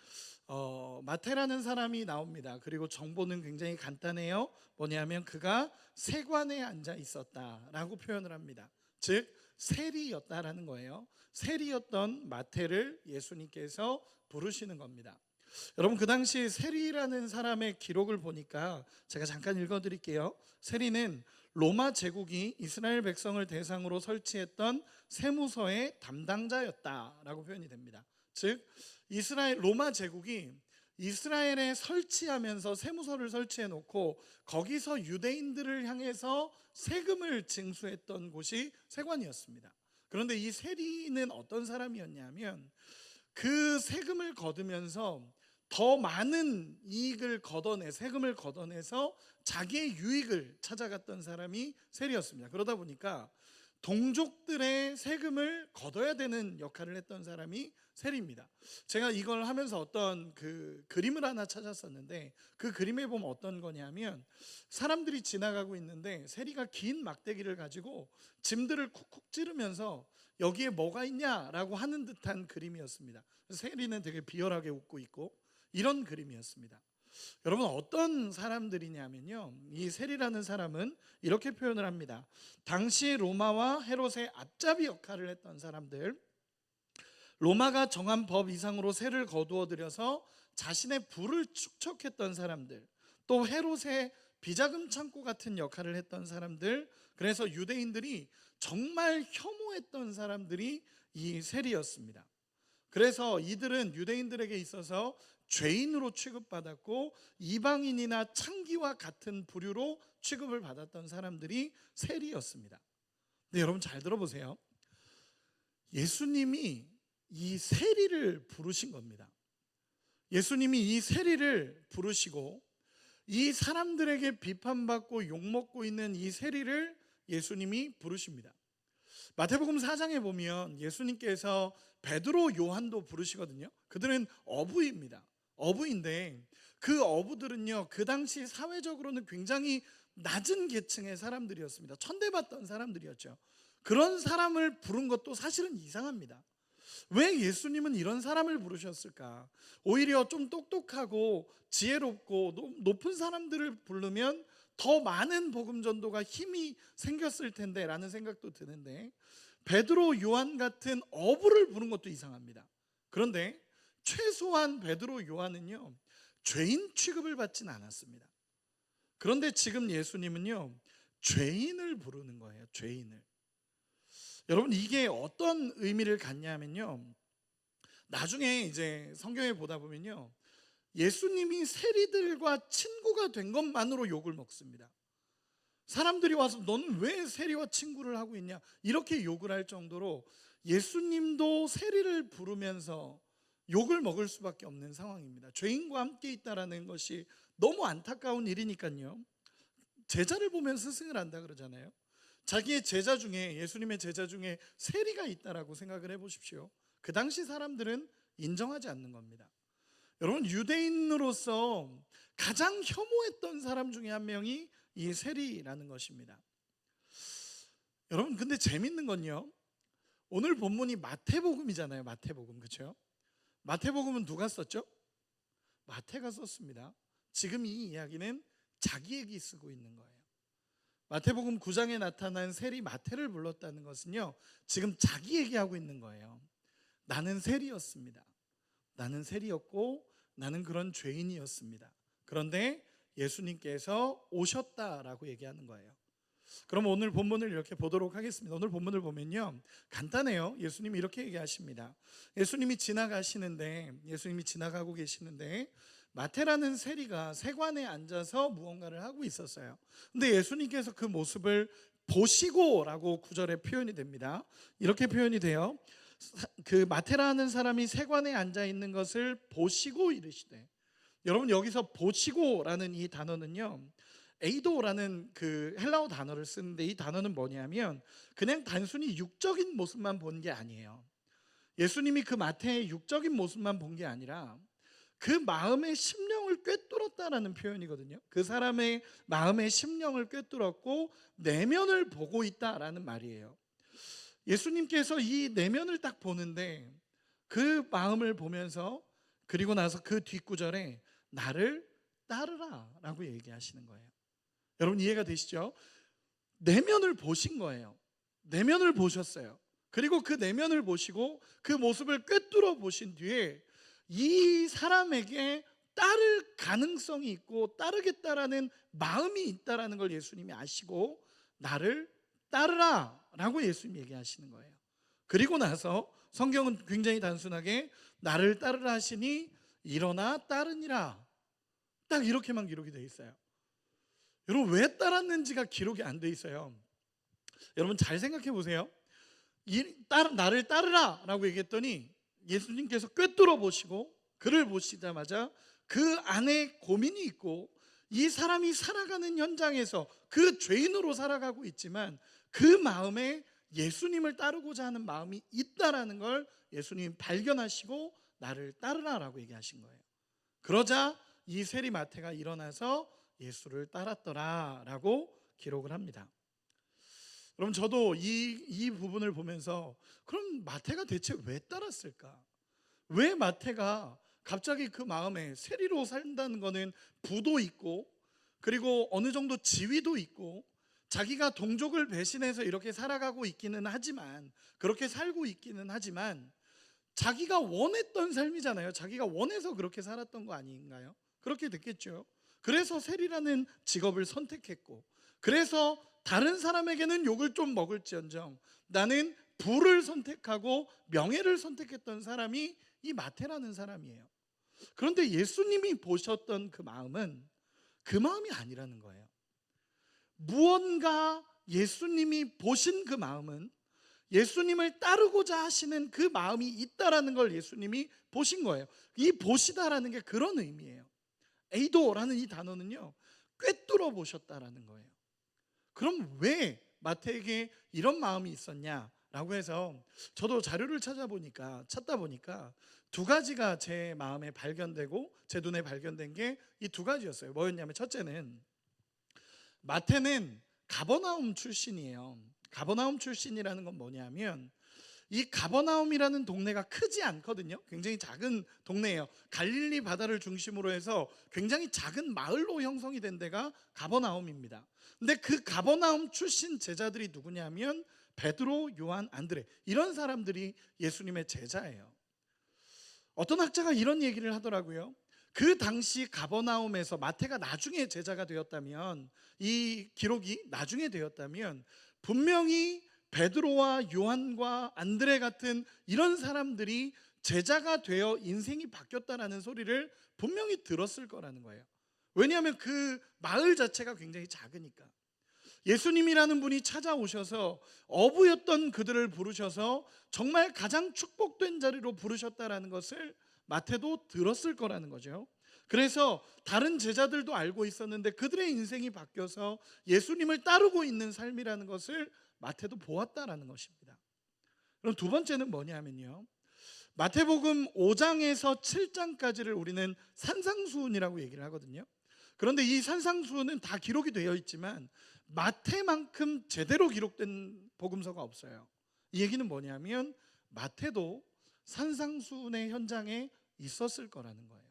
마태라는 사람이 나옵니다. 그리고 정보는 굉장히 간단해요. 뭐냐면 그가 세관에 앉아 있었다라고 표현을 합니다. 즉 세리였다라는 거예요. 세리였던 마태를 예수님께서 부르시는 겁니다. 여러분, 그 당시 세리라는 사람의 기록을 보니까 제가 잠깐 읽어드릴게요. 세리는 로마 제국이 이스라엘 백성을 대상으로 설치했던 세무서의 담당자였다라고 표현이 됩니다. 즉 로마 제국이 이스라엘에 설치하면서 세무서를 설치해 놓고 거기서 유대인들을 향해서 세금을 징수했던 곳이 세관이었습니다. 그런데 이 세리는 어떤 사람이었냐면 그 세금을 거두면서 더 많은 세금을 걷어내서 자기의 유익을 찾아갔던 사람이 세리였습니다. 그러다 보니까 동족들의 세금을 걷어야 되는 역할을 했던 사람이 세리입니다. 제가 이걸 하면서 어떤 그 그림을 하나 찾았었는데 그 그림에 보면 어떤 거냐면 사람들이 지나가고 있는데 세리가 긴 막대기를 가지고 짐들을 쿡쿡 찌르면서 여기에 뭐가 있냐라고 하는 듯한 그림이었습니다. 세리는 되게 비열하게 웃고 있고 이런 그림이었습니다. 여러분, 어떤 사람들이냐면요, 이 세리라는 사람은 이렇게 표현을 합니다. 당시 로마와 헤롯의 앞잡이 역할을 했던 사람들, 로마가 정한 법 이상으로 세를 거두어 들여서 자신의 부를 축적했던 사람들, 또 헤롯의 비자금 창고 같은 역할을 했던 사람들, 그래서 유대인들이 정말 혐오했던 사람들이 이 세리였습니다. 그래서 이들은 유대인들에게 있어서 죄인으로 취급받았고 이방인이나 창기와 같은 부류로 취급을 받았던 사람들이 세리였습니다. 근데 여러분 잘 들어보세요. 예수님이 이 세리를 부르신 겁니다. 예수님이 이 세리를 부르시고 이 사람들에게 비판받고 욕먹고 있는 이 세리를 예수님이 부르십니다. 마태복음 4장에 보면 예수님께서 베드로, 요한도 부르시거든요. 그들은 어부입니다. 어부인데 그 어부들은요, 그 당시 사회적으로는 굉장히 낮은 계층의 사람들이었습니다. 천대받던 사람들이었죠. 그런 사람을 부른 것도 사실은 이상합니다. 왜 예수님은 이런 사람을 부르셨을까? 오히려 좀 똑똑하고 지혜롭고 높은 사람들을 부르면 더 많은 복음 전도가 힘이 생겼을 텐데 라는 생각도 드는데, 베드로, 요한 같은 어부를 부른 것도 이상합니다. 그런데 최소한 베드로, 요한은요 죄인 취급을 받진 않았습니다. 그런데 지금 예수님은요 죄인을 부르는 거예요. 죄인을. 여러분, 이게 어떤 의미를 갖냐면요, 나중에 이제 성경에 보다 보면요, 예수님이 세리들과 친구가 된 것만으로 욕을 먹습니다. 사람들이 와서 너는 왜 세리와 친구를 하고 있냐 이렇게 욕을 할 정도로 예수님도 세리를 부르면서 욕을 먹을 수밖에 없는 상황입니다. 죄인과 함께 있다라는 것이 너무 안타까운 일이니까요, 제자를 보면 스승을 안다 그러잖아요. 자기의 제자 중에, 예수님의 제자 중에 세리가 있다라고 생각을 해보십시오. 그 당시 사람들은 인정하지 않는 겁니다. 여러분, 유대인으로서 가장 혐오했던 사람 중에 한 명이 이 세리라는 것입니다. 여러분, 근데 재밌는 건요, 오늘 본문이 마태복음이잖아요. 마태복음, 그렇죠? 마태복음은 누가 썼죠? 마태가 썼습니다. 지금 이 이야기는 자기에게 쓰고 있는 거예요. 마태복음 9장에 나타난 세리 마태를 불렀다는 것은요, 지금 자기에게 하고 있는 거예요. 나는 세리였습니다. 나는 세리였고 나는 그런 죄인이었습니다. 그런데 예수님께서 오셨다라고 얘기하는 거예요. 그럼 오늘 본문을 이렇게 보도록 하겠습니다. 오늘 본문을 보면요, 간단해요. 예수님이 이렇게 얘기하십니다. 예수님이 지나가고 계시는데 마태라는 세리가 세관에 앉아서 무언가를 하고 있었어요. 근데 예수님께서 그 모습을 보시고라고 9절에 표현이 됩니다. 이렇게 표현이 돼요. 그 마태라는 사람이 세관에 앉아 있는 것을 보시고 이르시되, 여러분, 여기서 보시고라는 이 단어는요, 에이도라는 그 헬라어 단어를 쓰는데, 이 단어는 뭐냐면 그냥 단순히 육적인 모습만 본 게 아니에요. 예수님이 그 마태의 육적인 모습만 본 게 아니라 그 마음의 심령을 꿰뚫었다라는 표현이거든요. 그 사람의 마음의 심령을 꿰뚫었고 내면을 보고 있다라는 말이에요. 예수님께서 이 내면을 딱 보는데 그 마음을 보면서, 그리고 나서 그 뒷구절에 나를 따르라 라고 얘기하시는 거예요. 여러분, 이해가 되시죠? 내면을 보신 거예요. 내면을 보셨어요. 그리고 그 내면을 보시고 그 모습을 꿰뚫어 보신 뒤에 이 사람에게 따를 가능성이 있고 따르겠다라는 마음이 있다라는 걸 예수님이 아시고 나를 따르라 라고 예수님이 얘기하시는 거예요. 그리고 나서 성경은 굉장히 단순하게 나를 따르라 하시니 일어나 따르니라, 딱 이렇게만 기록이 되어 있어요. 여러분, 왜 따랐는지가 기록이 안 돼 있어요. 여러분, 잘 생각해 보세요. 나를 따르라 라고 얘기했더니 예수님께서 꿰뚫어 보시고 그를 보시자마자 그 안에 고민이 있고, 이 사람이 살아가는 현장에서 그 죄인으로 살아가고 있지만 그 마음에 예수님을 따르고자 하는 마음이 있다라는 걸 예수님이 발견하시고 나를 따르라라고 얘기하신 거예요. 그러자 이 세리 마태가 일어나서 예수를 따랐더라라고 기록을 합니다. 그럼 저도 이 부분을 보면서, 그럼 마태가 대체 왜 따랐을까? 왜 마태가 갑자기 그 마음에, 세리로 산다는 거는 부도 있고 그리고 어느 정도 지위도 있고 자기가 동족을 배신해서 이렇게 살아가고 있기는 하지만, 그렇게 살고 있기는 하지만 자기가 원했던 삶이잖아요. 자기가 원해서 그렇게 살았던 거 아닌가요? 그렇게 됐겠죠. 그래서 세리라는 직업을 선택했고, 그래서 다른 사람에게는 욕을 좀 먹을지언정 나는 부를 선택하고 명예를 선택했던 사람이 이 마태라는 사람이에요. 그런데 예수님이 보셨던 그 마음은 그 마음이 아니라는 거예요. 무언가 예수님이 보신 그 마음은 예수님을 따르고자 하시는 그 마음이 있다라는 걸 예수님이 보신 거예요. 이 보시다라는 게 그런 의미예요. 에이도라는 이 단어는요, 꿰뚫어 보셨다라는 거예요. 그럼 왜 마태에게 이런 마음이 있었냐 라고 해서 저도 자료를 찾다 보니까 두 가지가 제 마음에 발견되고 제 눈에 발견된 게 이 두 가지였어요. 뭐였냐면, 첫째는 마태는 가버나움 출신이에요. 가버나움 출신이라는 건 뭐냐면, 이 가버나움이라는 동네가 크지 않거든요. 굉장히 작은 동네예요. 갈릴리 바다를 중심으로 해서 굉장히 작은 마을로 형성이 된 데가 가버나움입니다. 근데 그 가버나움 출신 제자들이 누구냐면 베드로, 요한, 안드레, 이런 사람들이 예수님의 제자예요. 어떤 학자가 이런 얘기를 하더라고요. 그 당시 가버나움에서 마태가 나중에 제자가 되었다면, 이 기록이 나중에 되었다면 분명히 베드로와 요한과 안드레 같은 이런 사람들이 제자가 되어 인생이 바뀌었다라는 소리를 분명히 들었을 거라는 거예요. 왜냐하면 그 마을 자체가 굉장히 작으니까. 예수님이라는 분이 찾아오셔서 어부였던 그들을 부르셔서 정말 가장 축복된 자리로 부르셨다라는 것을 마태도 들었을 거라는 거죠. 그래서 다른 제자들도 알고 있었는데 그들의 인생이 바뀌어서 예수님을 따르고 있는 삶이라는 것을 마태도 보았다라는 것입니다. 그럼 두 번째는 뭐냐면요, 마태복음 5장에서 7장까지를 우리는 산상수훈이라고 얘기를 하거든요. 그런데 이 산상수훈은 다 기록이 되어 있지만 마태만큼 제대로 기록된 복음서가 없어요. 이 얘기는 뭐냐면 마태도 산상수훈의 현장에 있었을 거라는 거예요.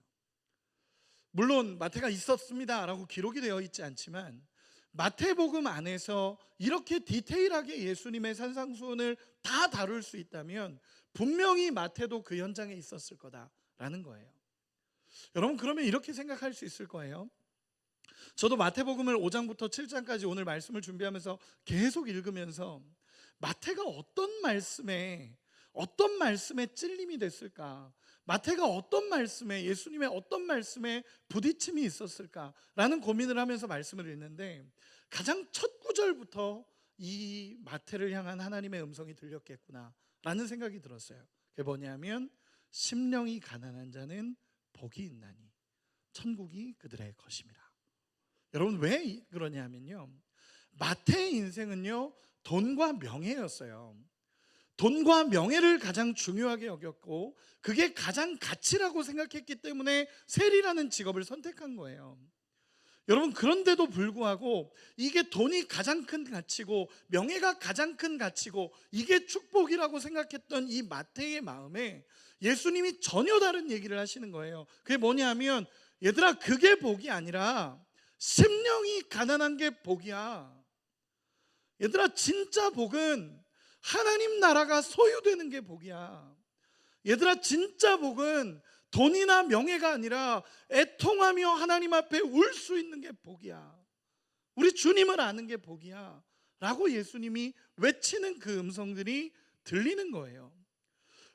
물론 마태가 있었습니다라고 기록이 되어 있지 않지만 마태복음 안에서 이렇게 디테일하게 예수님의 산상수훈을 다 다룰 수 있다면 분명히 마태도 그 현장에 있었을 거다라는 거예요. 여러분, 그러면 이렇게 생각할 수 있을 거예요. 저도 마태복음을 5장부터 7장까지 오늘 말씀을 준비하면서 계속 읽으면서 마태가 어떤 말씀에 찔림이 됐을까? 마태가 어떤 말씀에, 예수님의 어떤 말씀에 부딪힘이 있었을까라는 고민을 하면서 말씀을 읽는데, 가장 첫 구절부터 이 마태를 향한 하나님의 음성이 들렸겠구나라는 생각이 들었어요. 그게 뭐냐면, 심령이 가난한 자는 복이 있나니 천국이 그들의 것임이라. 여러분, 왜 그러냐면요, 마태의 인생은요 돈과 명예였어요. 돈과 명예를 가장 중요하게 여겼고 그게 가장 가치라고 생각했기 때문에 세리라는 직업을 선택한 거예요. 여러분, 그런데도 불구하고 이게 돈이 가장 큰 가치고 명예가 가장 큰 가치고 이게 축복이라고 생각했던 이 마태의 마음에 예수님이 전혀 다른 얘기를 하시는 거예요. 그게 뭐냐면, 얘들아, 그게 복이 아니라 심령이 가난한 게 복이야. 얘들아, 진짜 복은 하나님 나라가 소유되는 게 복이야. 얘들아, 진짜 복은 돈이나 명예가 아니라 애통하며 하나님 앞에 울 수 있는 게 복이야. 우리 주님을 아는 게 복이야 라고 예수님이 외치는 그 음성들이 들리는 거예요.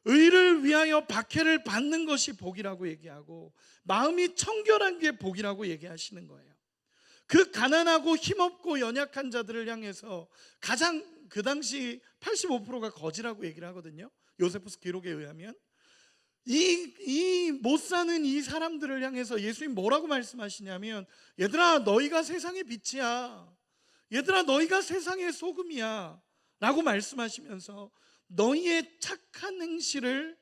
의를 위하여 박해를 받는 것이 복이라고 얘기하고 마음이 청결한 게 복이라고 얘기하시는 거예요. 그 가난하고 힘없고 연약한 자들을 향해서 가장, 그 당시 85%가 거지라고 얘기를 하거든요. 요세푸스 기록에 의하면 이 못 사는 이 사람들을 향해서 예수님 뭐라고 말씀하시냐면, 얘들아, 너희가 세상의 빛이야. 얘들아, 너희가 세상의 소금이야 라고 말씀하시면서 너희의 착한 행실을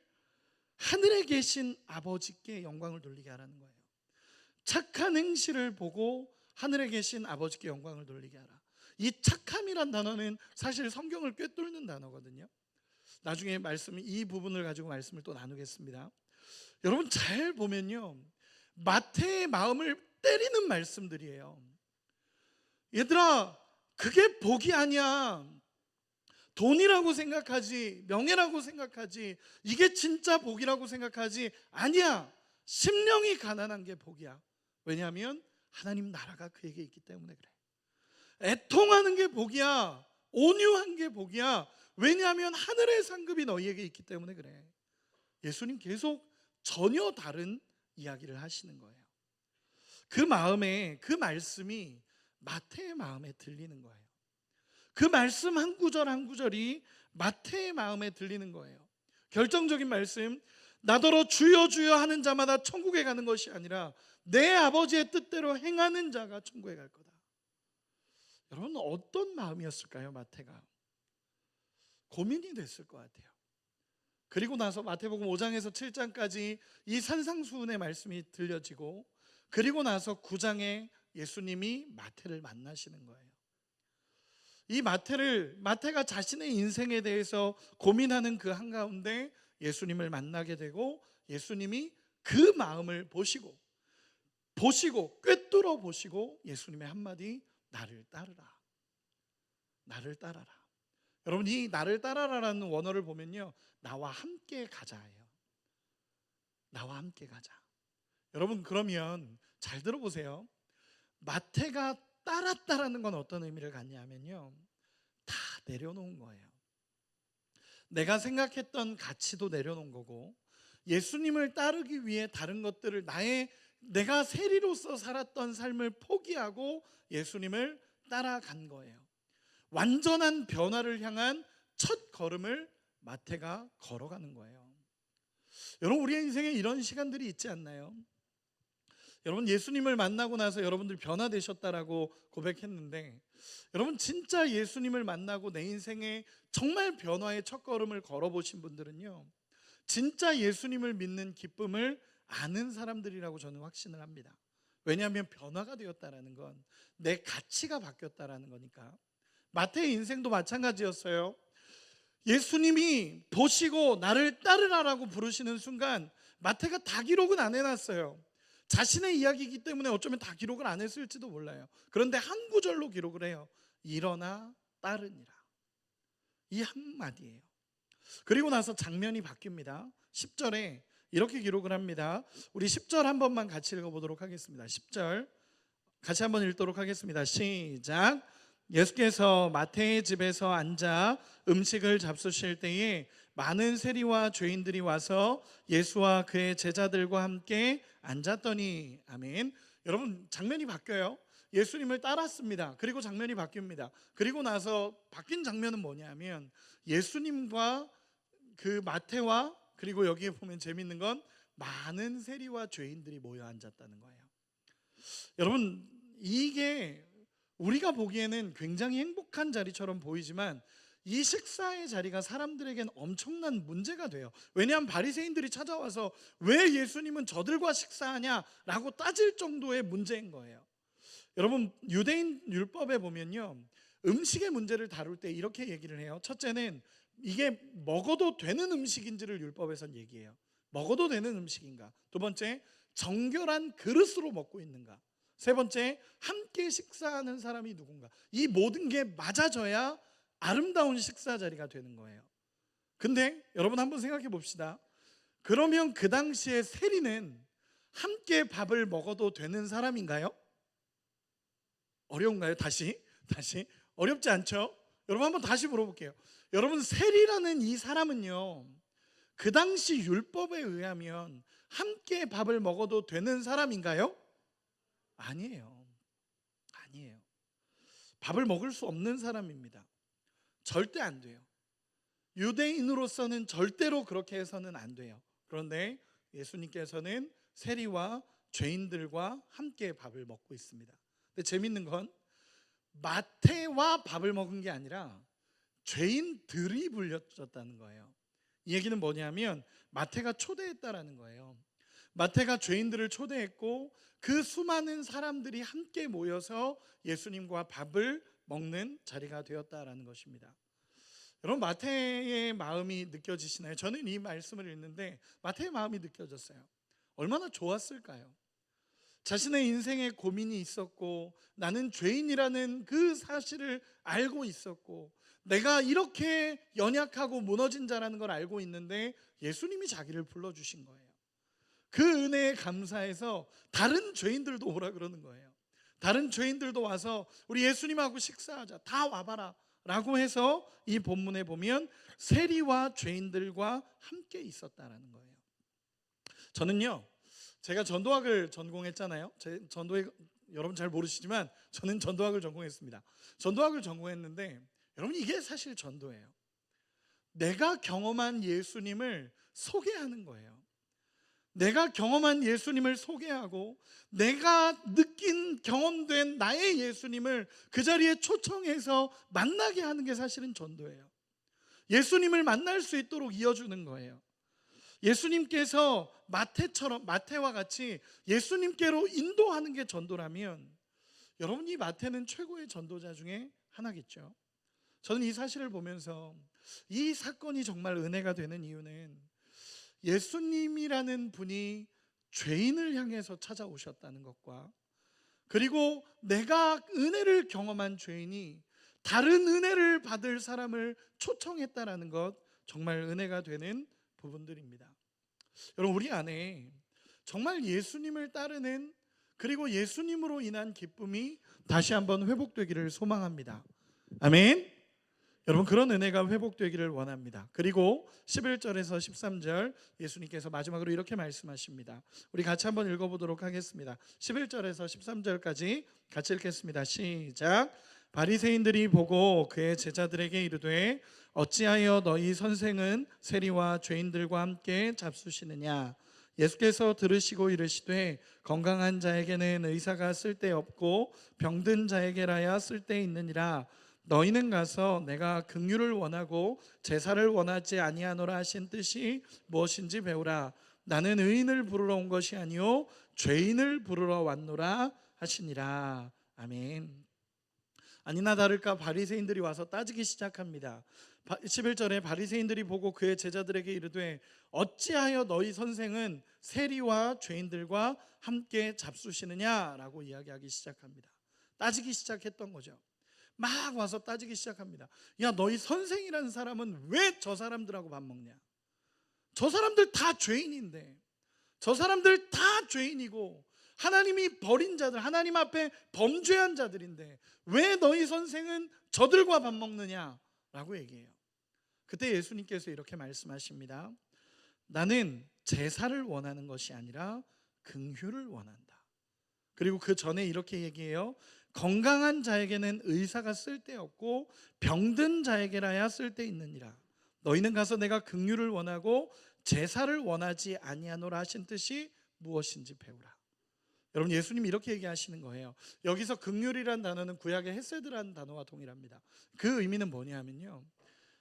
하늘에 계신 아버지께 영광을 돌리게 하라는 거예요. 착한 행실을 보고 하늘에 계신 아버지께 영광을 돌리게 하라. 이 착함이란 단어는 사실 성경을 꿰뚫는 단어거든요. 나중에 이 부분을 가지고 말씀을 또 나누겠습니다. 여러분, 잘 보면요, 마태의 마음을 때리는 말씀들이에요. 얘들아, 그게 복이 아니야. 돈이라고 생각하지, 명예라고 생각하지, 이게 진짜 복이라고 생각하지, 아니야. 심령이 가난한 게 복이야. 왜냐하면 하나님 나라가 그에게 있기 때문에 그래. 애통하는 게 복이야. 온유한 게 복이야. 왜냐하면 하늘의 상급이 너희에게 있기 때문에 그래. 예수님 계속 전혀 다른 이야기를 하시는 거예요. 그 마음에, 그 말씀이 마태의 마음에 들리는 거예요. 그 말씀 한 구절 한 구절이 마태의 마음에 들리는 거예요. 결정적인 말씀, 나더러 주여 주여 하는 자마다 천국에 가는 것이 아니라 내 아버지의 뜻대로 행하는 자가 천국에 갈 거다. 여러분, 어떤 마음이었을까요, 마태가? 고민이 됐을 것 같아요. 그리고 나서 마태복음 5장에서 7장까지 이 산상수훈의 말씀이 들려지고, 그리고 나서 9장에 예수님이 마태를 만나시는 거예요. 이 마태가 자신의 인생에 대해서 고민하는 그 한가운데 예수님을 만나게 되고, 예수님이 그 마음을 보시고 꿰뚫어 보시고 예수님의 한마디, 나를 따르라. 나를 따라라. 여러분, 이 나를 따라라라는 원어를 보면요, 나와 함께 가자예요. 나와 함께 가자. 여러분, 그러면 잘 들어보세요. 마태가 따랐다라는 건 어떤 의미를 갖냐면요, 다 내려놓은 거예요. 내가 생각했던 가치도 내려놓은 거고, 예수님을 따르기 위해 다른 것들을, 내가 세리로서 살았던 삶을 포기하고 예수님을 따라간 거예요. 완전한 변화를 향한 첫 걸음을 마태가 걸어가는 거예요. 여러분, 우리의 인생에 이런 시간들이 있지 않나요? 여러분, 예수님을 만나고 나서 여러분들 변화되셨다라고 고백했는데, 여러분 진짜 예수님을 만나고 내 인생에 정말 변화의 첫걸음을 걸어보신 분들은요, 진짜 예수님을 믿는 기쁨을 아는 사람들이라고 저는 확신을 합니다. 왜냐하면 변화가 되었다라는 건 내 가치가 바뀌었다라는 거니까. 마태의 인생도 마찬가지였어요. 예수님이 보시고 나를 따르라라고 부르시는 순간 마태가 다 기록은 안 해놨어요. 자신의 이야기이기 때문에 어쩌면 다 기록을 안 했을지도 몰라요. 그런데 한 구절로 기록을 해요. 일어나 따르니라. 이 한마디예요. 그리고 나서 장면이 바뀝니다. 10절에 이렇게 기록을 합니다. 우리 10절 한 번만 같이 읽어보도록 하겠습니다. 10절 같이 한번 읽도록 하겠습니다. 시작. 예수께서 마태의 집에서 앉아 음식을 잡수실 때에 많은 세리와 죄인들이 와서 예수와 그의 제자들과 함께 앉았더니, 아멘. 여러분, 장면이 바뀌어요. 예수님을 따랐습니다. 그리고 장면이 바뀝니다. 그리고 나서 바뀐 장면은 뭐냐면, 예수님과 그 마태와, 그리고 여기에 보면 재밌는 건 많은 세리와 죄인들이 모여 앉았다는 거예요. 여러분, 이게 우리가 보기에는 굉장히 행복한 자리처럼 보이지만 이 식사의 자리가 사람들에겐 엄청난 문제가 돼요. 왜냐하면 바리새인들이 찾아와서 왜 예수님은 저들과 식사하냐라고 따질 정도의 문제인 거예요. 여러분, 유대인 율법에 보면요, 음식의 문제를 다룰 때 이렇게 얘기를 해요. 첫째는 이게 먹어도 되는 음식인지를 율법에선 얘기해요. 먹어도 되는 음식인가. 두 번째, 정결한 그릇으로 먹고 있는가. 세 번째, 함께 식사하는 사람이 누군가. 이 모든 게 맞아져야 아름다운 식사 자리가 되는 거예요. 근데 여러분 한번 생각해 봅시다. 그러면 그 당시에 세리는 함께 밥을 먹어도 되는 사람인가요? 어려운가요? 다시 어렵지 않죠? 여러분 한번 다시 물어볼게요. 여러분, 세리라는 이 사람은요, 그 당시 율법에 의하면 함께 밥을 먹어도 되는 사람인가요? 아니에요. 밥을 먹을 수 없는 사람입니다. 절대 안 돼요. 유대인으로서는 절대로 그렇게 해서는 안 돼요. 그런데 예수님께서는 세리와 죄인들과 함께 밥을 먹고 있습니다. 근데 재밌는 건 마태와 밥을 먹은 게 아니라 죄인들이 불렸었다는 거예요. 이 얘기는 뭐냐면 마태가 초대했다라는 거예요. 마태가 죄인들을 초대했고 그 수많은 사람들이 함께 모여서 예수님과 밥을 먹는 자리가 되었다라는 것입니다. 여러분, 마태의 마음이 느껴지시나요? 저는 이 말씀을 읽는데 마태의 마음이 느껴졌어요. 얼마나 좋았을까요? 자신의 인생에 고민이 있었고, 나는 죄인이라는 그 사실을 알고 있었고, 내가 이렇게 연약하고 무너진 자라는 걸 알고 있는데 예수님이 자기를 불러주신 거예요. 그 은혜에 감사해서 다른 죄인들도 오라 그러는 거예요. 다른 죄인들도 와서 우리 예수님하고 식사하자, 다 와봐라 라고 해서 이 본문에 보면 세리와 죄인들과 함께 있었다라는 거예요. 저는요, 제가 전도학을 전공했잖아요. 여러분 잘 모르시지만 저는 전도학을 전공했습니다. 전도학을 전공했는데 여러분, 이게 사실 전도예요. 내가 경험한 예수님을 소개하는 거예요. 내가 경험한 예수님을 소개하고 내가 느낀 경험된 나의 예수님을 그 자리에 초청해서 만나게 하는 게 사실은 전도예요. 예수님을 만날 수 있도록 이어주는 거예요. 예수님께서 마태와 같이 예수님께로 인도하는 게 전도라면 여러분, 이 마태는 최고의 전도자 중에 하나겠죠. 저는 이 사실을 보면서 이 사건이 정말 은혜가 되는 이유는 예수님이라는 분이 죄인을 향해서 찾아오셨다는 것과, 그리고 내가 은혜를 경험한 죄인이 다른 은혜를 받을 사람을 초청했다라는 것, 정말 은혜가 되는 부분들입니다. 여러분, 우리 안에 정말 예수님을 따르는, 그리고 예수님으로 인한 기쁨이 다시 한번 회복되기를 소망합니다. 아멘. 여러분, 그런 은혜가 회복되기를 원합니다. 그리고 11절에서 13절 예수님께서 마지막으로 이렇게 말씀하십니다. 우리 같이 한번 읽어보도록 하겠습니다. 11절에서 13절까지 같이 읽겠습니다. 시작. 바리새인들이 보고 그의 제자들에게 이르되 어찌하여 너희 선생은 세리와 죄인들과 함께 잡수시느냐. 예수께서 들으시고 이르시되 건강한 자에게는 의사가 쓸데없고 병든 자에게라야 쓸데있느니라. 너희는 가서 내가 긍휼을 원하고 제사를 원하지 아니하노라 하신 뜻이 무엇인지 배우라. 나는 의인을 부르러 온 것이 아니요 죄인을 부르러 왔노라 하시니라. 아멘. 아니나 다를까 바리새인들이 와서 따지기 시작합니다. 11절에 바리새인들이 보고 그의 제자들에게 이르되 어찌하여 너희 선생은 세리와 죄인들과 함께 잡수시느냐라고 이야기하기 시작합니다. 따지기 시작했던 거죠. 막 와서 따지기 시작합니다. 야, 너희 선생이라는 사람은 왜 저 사람들하고 밥 먹냐? 저 사람들 다 죄인인데, 저 사람들 다 죄인이고 하나님이 버린 자들, 하나님 앞에 범죄한 자들인데 왜 너희 선생은 저들과 밥 먹느냐라고 얘기해요. 그때 예수님께서 이렇게 말씀하십니다. 나는 제사를 원하는 것이 아니라 긍휼을 원한다. 그리고 그 전에 이렇게 얘기해요. 건강한 자에게는 의사가 쓸데없고 병든 자에게라야 쓸데있느니라. 너희는 가서 내가 긍휼을 원하고 제사를 원하지 아니하노라 하신 뜻이 무엇인지 배우라. 여러분, 예수님이 이렇게 얘기하시는 거예요. 여기서 긍휼이란 단어는 구약의 헤세드라는 단어와 동일합니다. 그 의미는 뭐냐면요,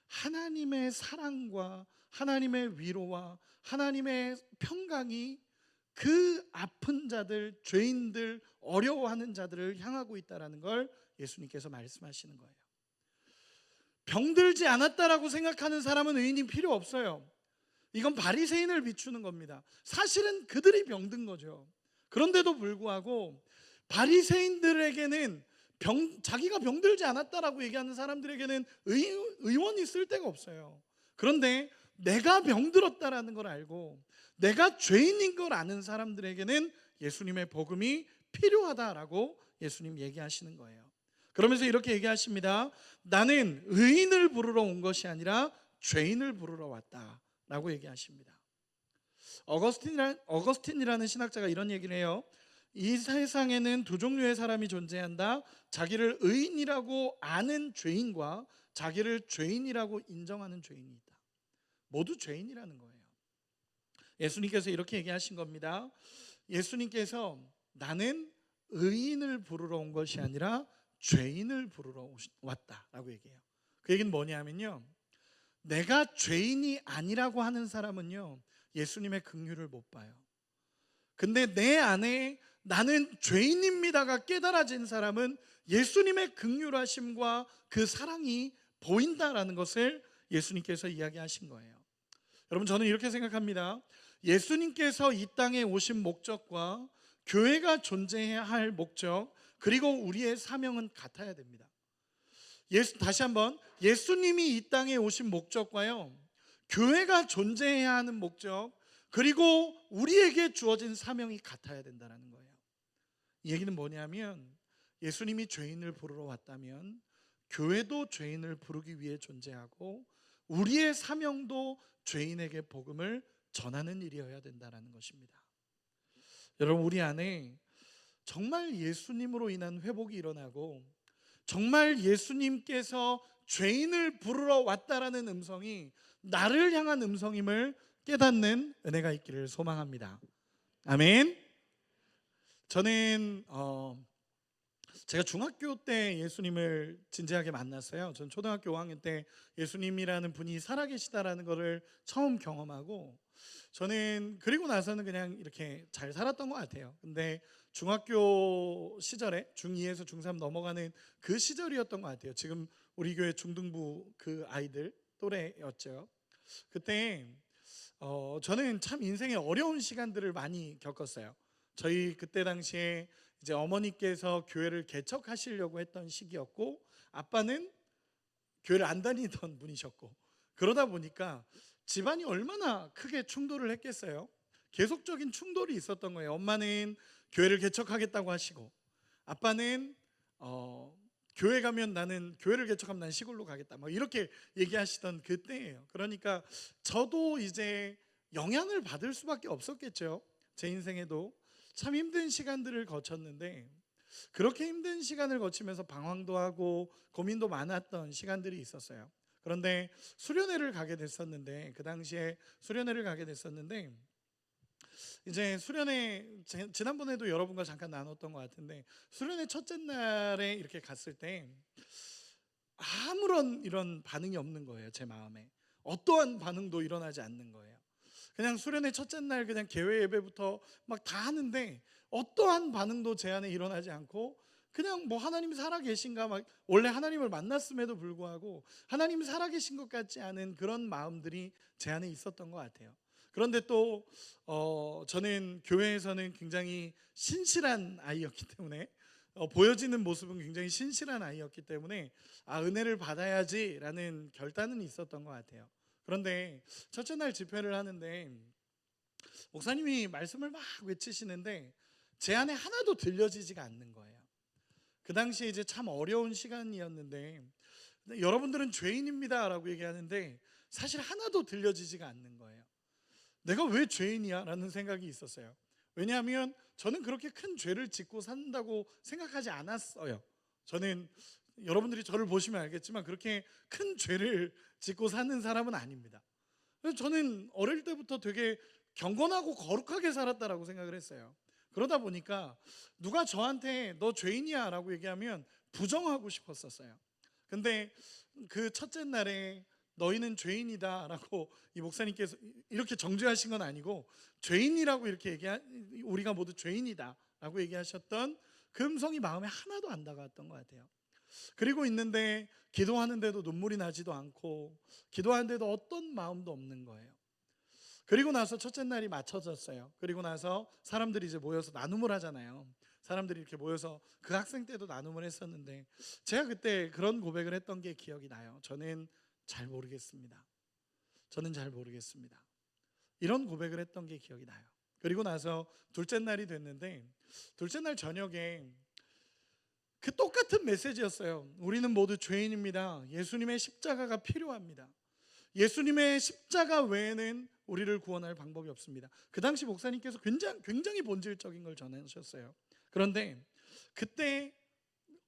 하나님의 사랑과 하나님의 위로와 하나님의 평강이 그 아픈 자들, 죄인들, 어려워하는 자들을 향하고 있다는 걸 예수님께서 말씀하시는 거예요. 병들지 않았다라고 생각하는 사람은 의인이 필요 없어요. 이건 바리새인을 비추는 겁니다. 사실은 그들이 병든 거죠. 그런데도 불구하고 바리새인들에게는 자기가 병들지 않았다라고 얘기하는 사람들에게는 의원이 쓸 데가 없어요. 그런데 내가 병들었다라는 걸 알고 내가 죄인인 걸 아는 사람들에게는 예수님의 복음이 필요하다라고 예수님 얘기하시는 거예요. 그러면서 이렇게 얘기하십니다. 나는 의인을 부르러 온 것이 아니라 죄인을 부르러 왔다라고 얘기하십니다. 어거스틴이라는 신학자가 이런 얘기를 해요. 이 세상에는 두 종류의 사람이 존재한다. 자기를 의인이라고 아는 죄인과 자기를 죄인이라고 인정하는 죄인이 있다. 모두 죄인이라는 거예요. 예수님께서 이렇게 얘기하신 겁니다. 예수님께서 나는 의인을 부르러 온 것이 아니라 죄인을 부르러 왔다라고 얘기해요. 그 얘기는 뭐냐면요, 내가 죄인이 아니라고 하는 사람은요 예수님의 긍휼을 못 봐요. 근데 내 안에 나는 죄인입니다가 깨달아진 사람은 예수님의 긍휼하심과 그 사랑이 보인다라는 것을 예수님께서 이야기하신 거예요. 여러분, 저는 이렇게 생각합니다. 예수님께서 이 땅에 오신 목적과 교회가 존재해야 할 목적, 그리고 우리의 사명은 같아야 됩니다. 다시 한번, 예수님이 이 땅에 오신 목적과요, 교회가 존재해야 하는 목적, 그리고 우리에게 주어진 사명이 같아야 된다는 거예요. 이 얘기는 뭐냐면 예수님이 죄인을 부르러 왔다면 교회도 죄인을 부르기 위해 존재하고 우리의 사명도 죄인에게 복음을 전하는 일이어야 된다는 것입니다. 여러분, 우리 안에 정말 예수님으로 인한 회복이 일어나고 정말 예수님께서 죄인을 부르러 왔다라는 음성이 나를 향한 음성임을 깨닫는 은혜가 있기를 소망합니다. 아멘. 저는 제가 중학교 때 예수님을 진지하게 만났어요. 전 초등학교 5학년 때 예수님이라는 분이 살아계시다라는 것을 처음 경험하고, 저는 그리고 나서는 그냥 이렇게 잘 살았던 것 같아요. 근데 중학교 시절에 중2에서 중3 넘어가는 그 시절이었던 것 같아요. 지금 우리 교회 중등부 그 아이들 또래였죠. 그때 저는 참 인생의 어려운 시간들을 많이 겪었어요. 저희 그때 당시에 이제 어머니께서 교회를 개척하시려고 했던 시기였고, 아빠는 교회를 안 다니던 분이셨고, 그러다 보니까 집안이 얼마나 크게 충돌을 했겠어요. 계속적인 충돌이 있었던 거예요. 엄마는 교회를 개척하겠다고 하시고, 아빠는 교회 가면 나는 교회를 개척하면 난 시골로 가겠다, 뭐 이렇게 얘기하시던 그때예요. 그러니까 저도 이제 영향을 받을 수밖에 없었겠죠. 제 인생에도 참 힘든 시간들을 거쳤는데, 그렇게 힘든 시간을 거치면서 방황도 하고 고민도 많았던 시간들이 있었어요. 그런데 수련회를 가게 됐었는데, 그 당시에 수련회를 가게 됐었는데, 이제 수련회 지난번에도 여러분과 잠깐 나눴던 것 같은데, 수련회 첫째 날에 이렇게 갔을 때 아무런 이런 반응이 없는 거예요. 제 마음에 어떠한 반응도 일어나지 않는 거예요. 그냥 수련회 첫째 날 그냥 개회 예배부터 막 다 하는데 어떠한 반응도 제 안에 일어나지 않고, 그냥 뭐 하나님 살아계신가, 막 원래 하나님을 만났음에도 불구하고 하나님 살아계신 것 같지 않은 그런 마음들이 제 안에 있었던 것 같아요. 그런데 또 저는 교회에서는 굉장히 신실한 아이였기 때문에, 보여지는 모습은 굉장히 신실한 아이였기 때문에 은혜를 받아야지라는 결단은 있었던 것 같아요. 그런데 첫째 날 집회를 하는데 목사님이 말씀을 막 외치시는데 제 안에 하나도 들려지지가 않는 거예요. 그 당시에 이제 참 어려운 시간이었는데, 여러분들은 죄인입니다 라고 얘기하는데 사실 하나도 들려지지가 않는 거예요. 내가 왜 죄인이야? 라는 생각이 있었어요. 왜냐하면 저는 그렇게 큰 죄를 짓고 산다고 생각하지 않았어요. 저는 여러분들이 저를 보시면 알겠지만 그렇게 큰 죄를 짓고 사는 사람은 아닙니다. 그래서 저는 어릴 때부터 되게 경건하고 거룩하게 살았다라고 생각을 했어요. 그러다 보니까 누가 저한테 너 죄인이야 라고 얘기하면 부정하고 싶었었어요. 근데 그 첫째 날에 너희는 죄인이다 라고 이 목사님께서 이렇게 정죄하신 건 아니고, 죄인이라고 이렇게 우리가 모두 죄인이다 라고 얘기하셨던 그 음성이 마음에 하나도 안 다가왔던 것 같아요. 그리고 있는데 기도하는데도 눈물이 나지도 않고, 기도하는데도 어떤 마음도 없는 거예요. 그리고 나서 첫째 날이 맞춰졌어요. 그리고 나서 사람들이 이제 모여서 나눔을 하잖아요. 사람들이 이렇게 모여서 그 학생 때도 나눔을 했었는데, 제가 그때 그런 고백을 했던 게 기억이 나요. 저는 잘 모르겠습니다. 저는 잘 모르겠습니다. 이런 고백을 했던 게 기억이 나요. 그리고 나서 둘째 날이 됐는데, 둘째 날 저녁에 그 똑같은 메시지였어요. 우리는 모두 죄인입니다. 예수님의 십자가가 필요합니다. 예수님의 십자가 외에는 우리를 구원할 방법이 없습니다. 그 당시 목사님께서 굉장히 본질적인 걸 전하셨어요. 그런데 그때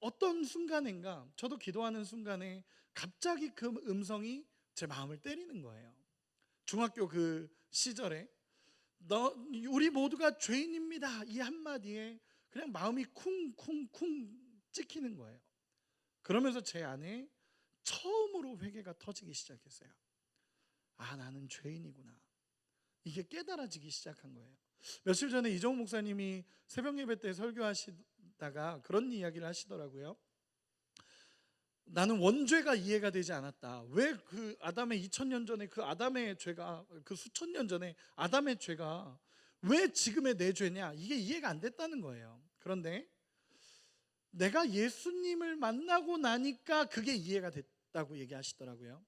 어떤 순간인가, 저도 기도하는 순간에 갑자기 그 음성이 제 마음을 때리는 거예요. 중학교 그 시절에 우리 모두가 죄인입니다 이 한마디에 그냥 마음이 쿵쿵쿵 찍히는 거예요. 그러면서 제 안에 처음으로 회개가 터지기 시작했어요. 나는 죄인이구나. 이게 깨달아지기 시작한 거예요. 며칠 전에 이정우 목사님이 새벽 예배 때 설교하시다가 그런 이야기를 하시더라고요. 나는 원죄가 이해가 되지 않았다. 왜 그 아담의 2000년 전에 그 아담의 죄가, 그 수천 년 전에 아담의 죄가 왜 지금의 내 죄냐, 이게 이해가 안 됐다는 거예요. 그런데 내가 예수님을 만나고 나니까 그게 이해가 됐다고 얘기하시더라고요.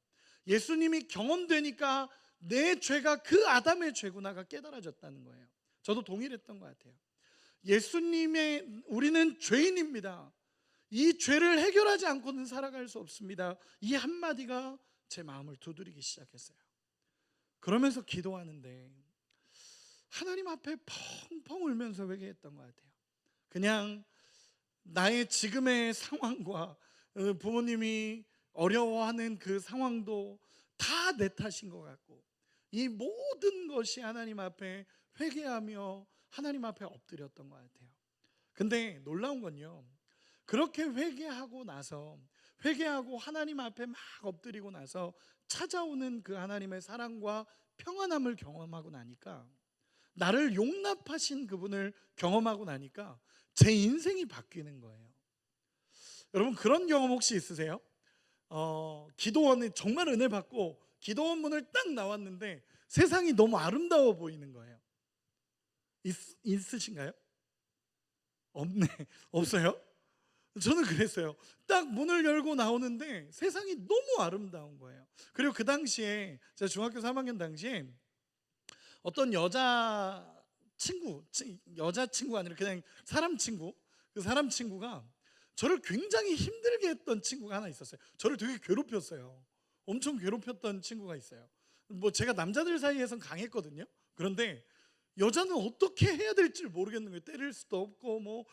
예수님이 경험되니까 내 죄가 그 아담의 죄구나가 깨달아졌다는 거예요. 저도 동일했던 것 같아요. 예수님의 우리는 죄인입니다. 이 죄를 해결하지 않고는 살아갈 수 없습니다. 이 한마디가 제 마음을 두드리기 시작했어요. 그러면서 기도하는데 하나님 앞에 펑펑 울면서 회개했던 것 같아요. 그냥 나의 지금의 상황과 부모님이 어려워하는 그 상황도 다 내 탓인 것 같고, 이 모든 것이 하나님 앞에 회개하며 하나님 앞에 엎드렸던 것 같아요. 근데 놀라운 건요, 그렇게 회개하고 나서, 회개하고 하나님 앞에 막 엎드리고 나서 찾아오는 그 하나님의 사랑과 평안함을 경험하고 나니까, 나를 용납하신 그분을 경험하고 나니까 제 인생이 바뀌는 거예요. 여러분, 그런 경험 혹시 있으세요? 기도원에 정말 은혜 받고 기도원 문을 딱 나왔는데 세상이 너무 아름다워 보이는 거예요. 있으신가요? 없네. 없어요? 저는 그랬어요. 딱 문을 열고 나오는데 세상이 너무 아름다운 거예요. 그리고 그 당시에 제가 중학교 3학년 당시에 어떤 여자친구가 아니라 그냥 사람 친구, 그 사람 친구가 저를 굉장히 힘들게 했던 친구가 하나 있었어요. 저를 되게 괴롭혔어요. 엄청 괴롭혔던 친구가 있어요. 뭐 제가 남자들 사이에선 강했거든요. 그런데 여자는 어떻게 해야 될지 모르겠는 거예요. 때릴 수도 없고 뭐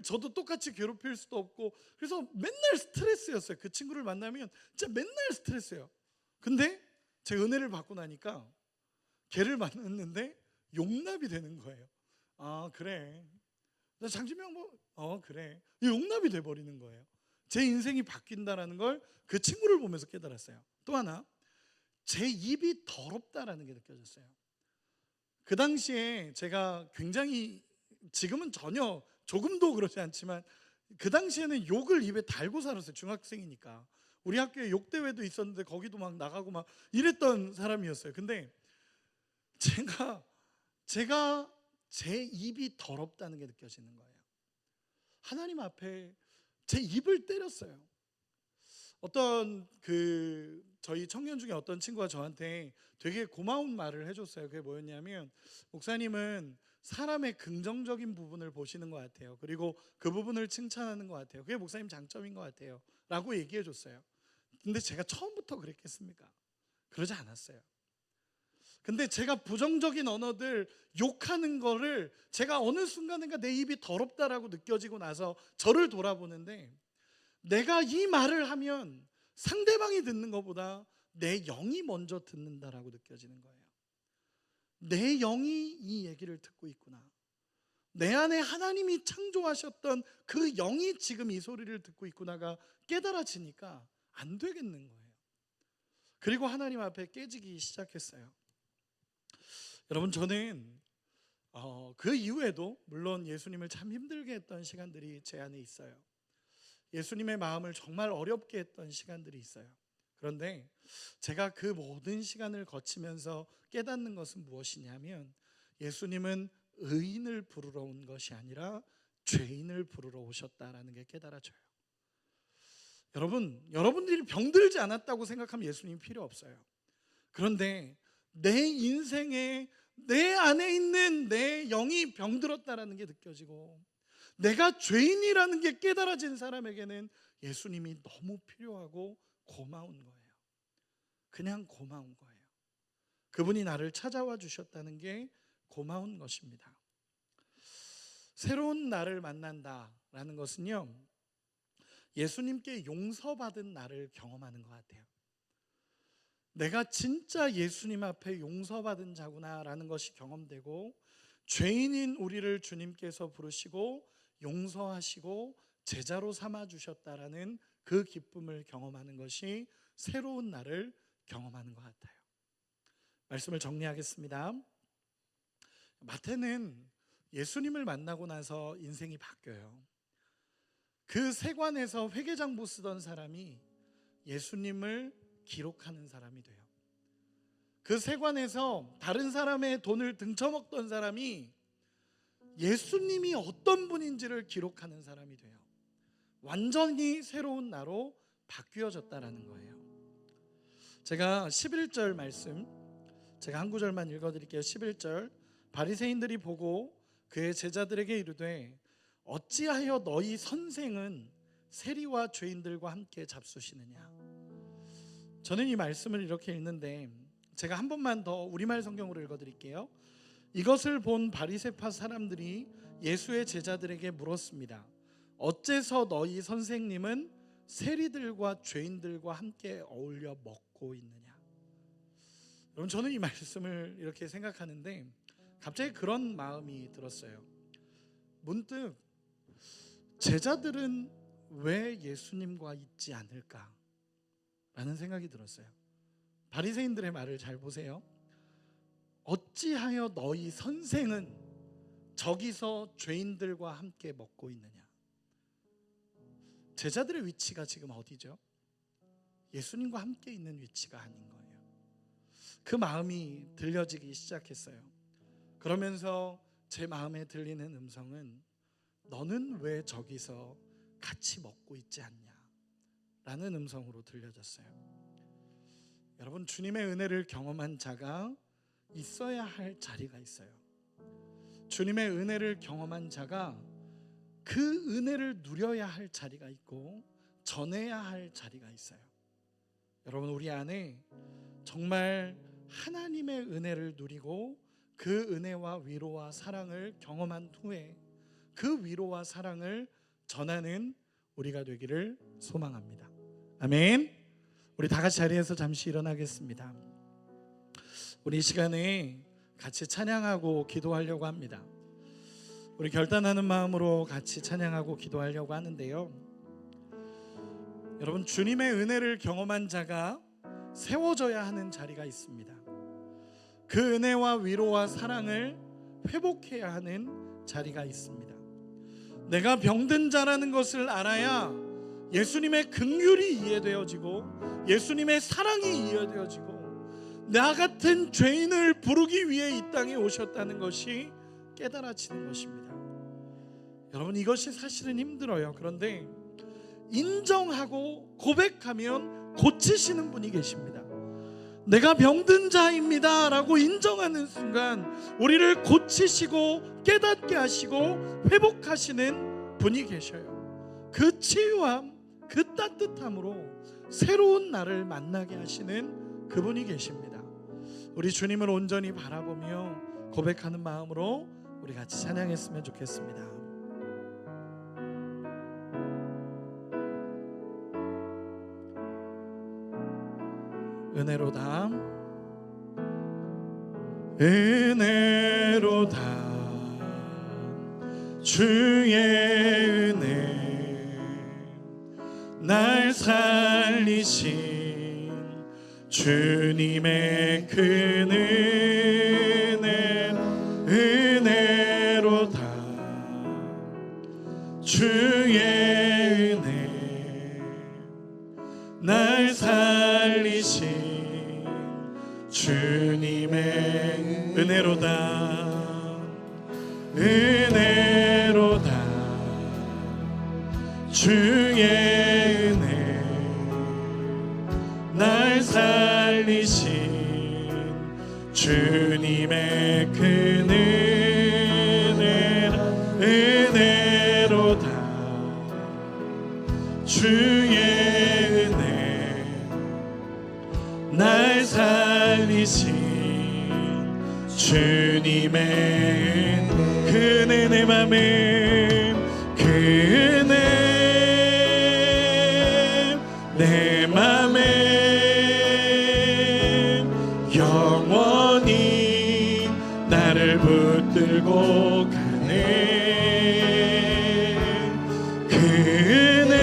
저도 똑같이 괴롭힐 수도 없고, 그래서 맨날 스트레스였어요. 그 친구를 만나면 진짜 맨날 스트레스예요. 근데 제 은혜를 받고 나니까 걔를 만났는데 용납이 되는 거예요. 아, 그래. 나 장진명 그래. 용납이 돼버리는 거예요. 제 인생이 바뀐다라는 걸 그 친구를 보면서 깨달았어요. 또 하나, 제 입이 더럽다라는 게 느껴졌어요. 그 당시에 제가 굉장히, 지금은 전혀 조금도 그러지 않지만 그 당시에는 욕을 입에 달고 살았어요. 중학생이니까. 우리 학교에 욕대회도 있었는데 거기도 막 나가고 막 이랬던 사람이었어요. 근데 제가 제 입이 더럽다는 게 느껴지는 거예요. 하나님 앞에 제 입을 때렸어요. 어떤 저희 청년 중에 어떤 친구가 저한테 되게 고마운 말을 해줬어요. 그게 뭐였냐면, 목사님은 사람의 긍정적인 부분을 보시는 것 같아요. 그리고 그 부분을 칭찬하는 것 같아요. 그게 목사님 장점인 것 같아요 라고 얘기해 줬어요. 근데 제가 처음부터 그랬겠습니까? 그러지 않았어요. 근데 제가 부정적인 언어들 욕하는 거를 제가 어느 순간인가 내 입이 더럽다라고 느껴지고 나서 저를 돌아보는데, 내가 이 말을 하면 상대방이 듣는 것보다 내 영이 먼저 듣는다라고 느껴지는 거예요. 내 영이 이 얘기를 듣고 있구나. 내 안에 하나님이 창조하셨던 그 영이 지금 이 소리를 듣고 있구나가 깨달아지니까 안 되겠는 거예요. 그리고 하나님 앞에 깨지기 시작했어요. 여러분, 저는 그 이후에도 물론 예수님을 참 힘들게 했던 시간들이 제 안에 있어요. 예수님의 마음을 정말 어렵게 했던 시간들이 있어요. 그런데 제가 그 모든 시간을 거치면서 깨닫는 것은 무엇이냐면, 예수님은 의인을 부르러 온 것이 아니라 죄인을 부르러 오셨다라는 게 깨달아져요. 여러분들이 병들지 않았다고 생각하면 예수님 필요 없어요. 그런데 내 인생에 내 안에 있는 내 영이 병들었다라는 게 느껴지고 내가 죄인이라는 게 깨달아진 사람에게는 예수님이 너무 필요하고 고마운 거예요. 그냥 고마운 거예요. 그분이 나를 찾아와 주셨다는 게 고마운 것입니다. 새로운 나를 만난다라는 것은요, 예수님께 용서받은 나를 경험하는 것 같아요. 내가 진짜 예수님 앞에 용서받은 자구나라는 것이 경험되고, 죄인인 우리를 주님께서 부르시고 용서하시고 제자로 삼아 주셨다라는 그 기쁨을 경험하는 것이 새로운 나를 경험하는 것 같아요. 말씀을 정리하겠습니다. 마태는 예수님을 만나고 나서 인생이 바뀌어요. 그 세관에서 회계장부 쓰던 사람이 예수님을 기록하는 사람이 돼요. 그 세관에서 다른 사람의 돈을 등쳐먹던 사람이 예수님이 어떤 분인지를 기록하는 사람이 돼요. 완전히 새로운 나로 바뀌어졌다라는 거예요. 제가 11절 말씀, 제가 한 구절만 읽어드릴게요. 11절, 바리새인들이 보고 그의 제자들에게 이르되 어찌하여 너희 선생은 세리와 죄인들과 함께 잡수시느냐. 저는 이 말씀을 이렇게 읽는데, 제가 한 번만 더 우리말 성경으로 읽어드릴게요. 이것을 본 바리새파 사람들이 예수의 제자들에게 물었습니다. 어째서 너희 선생님은 세리들과 죄인들과 함께 어울려 먹고 있느냐. 여러분, 저는 이 말씀을 이렇게 생각하는데 갑자기 그런 마음이 들었어요. 문득 제자들은 왜 예수님과 있지 않을까? 라는 생각이 들었어요. 바리새인들의 말을 잘 보세요. 어찌하여 너희 선생은 저기서 죄인들과 함께 먹고 있느냐? 제자들의 위치가 지금 어디죠? 예수님과 함께 있는 위치가 아닌 거예요. 그 마음이 들려지기 시작했어요. 그러면서 제 마음에 들리는 음성은 너는 왜 저기서 같이 먹고 있지 않냐? 라는 음성으로 들려졌어요. 여러분, 주님의 은혜를 경험한 자가 있어야 할 자리가 있어요. 주님의 은혜를 경험한 자가 그 은혜를 누려야 할 자리가 있고 전해야 할 자리가 있어요. 여러분, 우리 안에 정말 하나님의 은혜를 누리고 그 은혜와 위로와 사랑을 경험한 후에 그 위로와 사랑을 전하는 우리가 되기를 소망합니다. 아멘. 우리 다 같이 자리에서 잠시 일어나겠습니다. 우리 이 시간에 같이 찬양하고 기도하려고 합니다. 우리 결단하는 마음으로 같이 찬양하고 기도하려고 하는데요. 여러분, 주님의 은혜를 경험한 자가 세워져야 하는 자리가 있습니다. 그 은혜와 위로와 사랑을 회복해야 하는 자리가 있습니다. 내가 병든 자라는 것을 알아야 예수님의 긍휼이 이해되어지고 예수님의 사랑이 이해되어지고 나 같은 죄인을 부르기 위해 이 땅에 오셨다는 것이 깨달아지는 것입니다. 여러분, 이것이 사실은 힘들어요. 그런데 인정하고 고백하면 고치시는 분이 계십니다. 내가 병든 자입니다 라고 인정하는 순간 우리를 고치시고 깨닫게 하시고 회복하시는 분이 계셔요. 그 치유함, 그 따뜻함으로 새로운 나를 만나게 하시는 그분이 계십니다. 우리 주님을 온전히 바라보며 고백하는 마음으로 우리 같이 찬양했으면 좋겠습니다. 은혜로다, 은혜로다, 주의 은혜, 날 살리신 주님의 큰 은혜, 은혜로다, 주의 은혜, 날 살리신 주님의 은혜로다, 은혜로다, 주의 은혜, 날 살리신 주님의 큰 은혜, 은혜로다, 주의 은혜, 날 살리신 주님의 그 은혜, 내 맘에 그 은혜, 내 맘에 영원히 나를 붙들고 가네. 그 은혜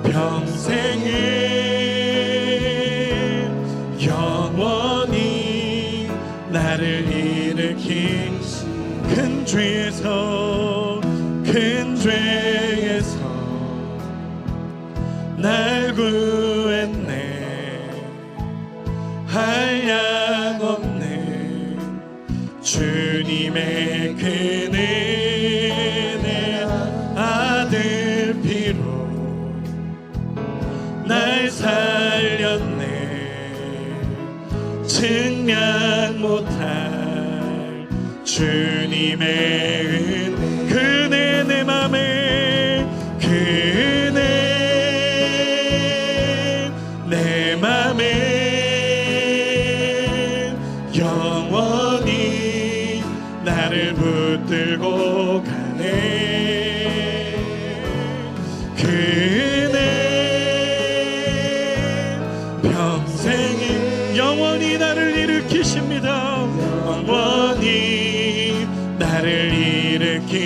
평생에 영원히 나를 일으킨 큰 죄에서, 큰 죄에서 날 구했네. 한량 없는 주님의 큰 은혜, 아들 피로 날 살렸네. 측량 못할 주님의 은혜, 그 은혜, 내 맘에 그 은혜, 내 맘에 영원히 나를 붙들고 가네. 그 은혜 평생에 영원히 나를 일으키십니다. 영원히 나를 일으키신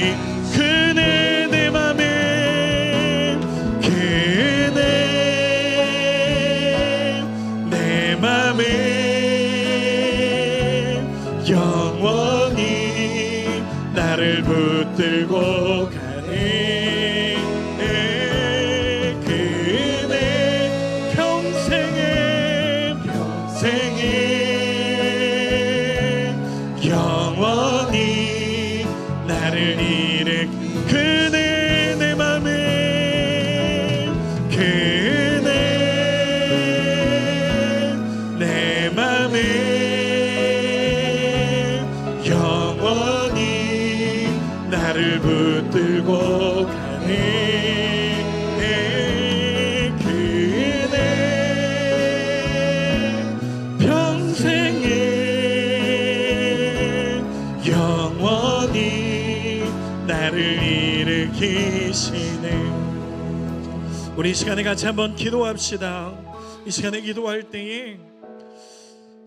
우리 이 시간에 같이 한번 기도합시다. 이 시간에 기도할 때에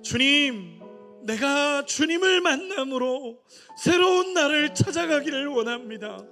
주님, 내가 주님을 만남으로 새로운 나를 찾아가기를 원합니다.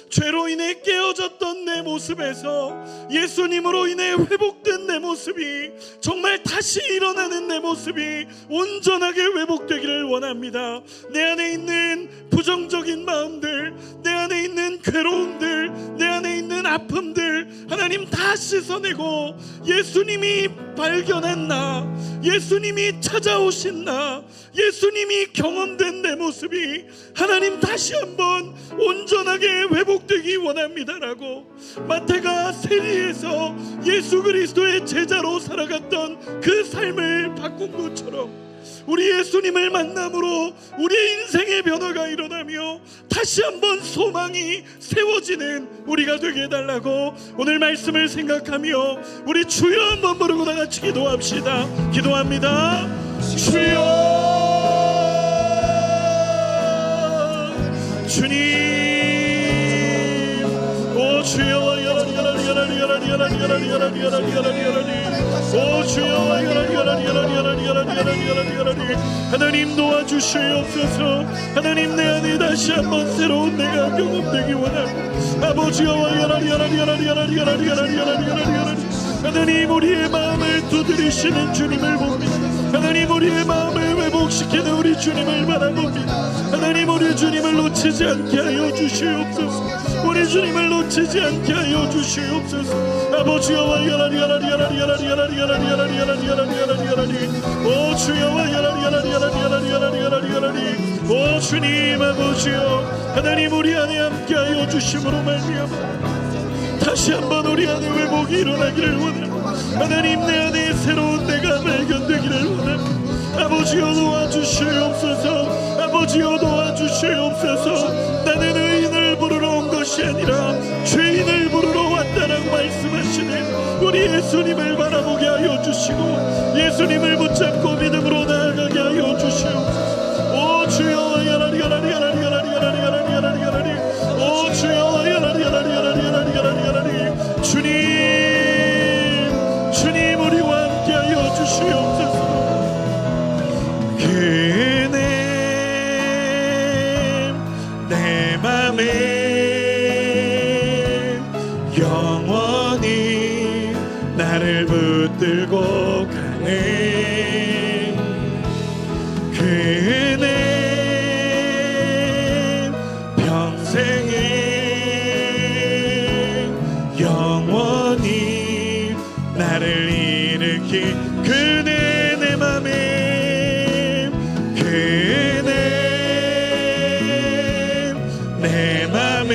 죄로 인해 깨어졌던 내 모습에서 예수님으로 인해 회복된 내 모습이 정말 다시 일어나는 내 모습이 온전하게 회복되기를 원합니다. 내 안에 있는 부정적인 마음들, 내 안에 있는 괴로움들, 내 안에 있는 아픔들 하나님 다 씻어내고 예수님이 발견한 나, 예수님이 찾아오신 나, 예수님이 경험된 내 모습이 하나님 다시 한번 온전하게 회복되기 원합니다라고 마태가 세리에서 예수 그리스도의 제자로 살아갔던 그 삶을 바꾼 것처럼 우리 예수님을 만남으로 우리의 인생의 변화가 일어나며 다시 한번 소망이 세워지는 우리가 되게 해달라고 오늘 말씀을 생각하며 우리 주여 한번 부르고 다 같이 기도합시다. 기도합니다. 주여, 주님, 오 주여, 오 주여, 하나님 도와주시옵소서. 하나님 내 안에 다시 한번 새로운 내가 경험되기 원합니다. 아버지여, 하나님 우리의 마음을 두드리시는 주님을 봅니다. 하나님 우리의 마음을 회복시키는 우리 주님을 바라봅니다. 하나님 우리 주님을 놓치지 않게 하여 주시옵소서. 우리 주님을 놓치지 않게 하여 주시옵소서. 아버지여, 오 주여, 오 주님, 아버지여, 하나님 우리 안에 함께 하여 주심으로 말미암아 다시 한번 우리 안에 회복이 일어나기를 원합니다. 하나님 내 안에 새로운 내가 발견되기를 원합니다. 아버지여 도와주시옵소서. 아버지여 도와주시옵소서. 나는 의인을 부르러 온 것이 아니라 죄인을 부르러 왔다라고 말씀하시는 우리 예수님을 바라보게 하여 주시고 예수님을 붙잡고 믿음으로 나아가게 하여 주시옵소서. 오 주여, 오 주여, 주님 우리와 함께 하여 주시옵소서. 그네 내 맘에 영원히 나를 붙들고 가네. 그네 평생에 영원히 나를 일으키. 그네 내 맘에, 그네 내 맘에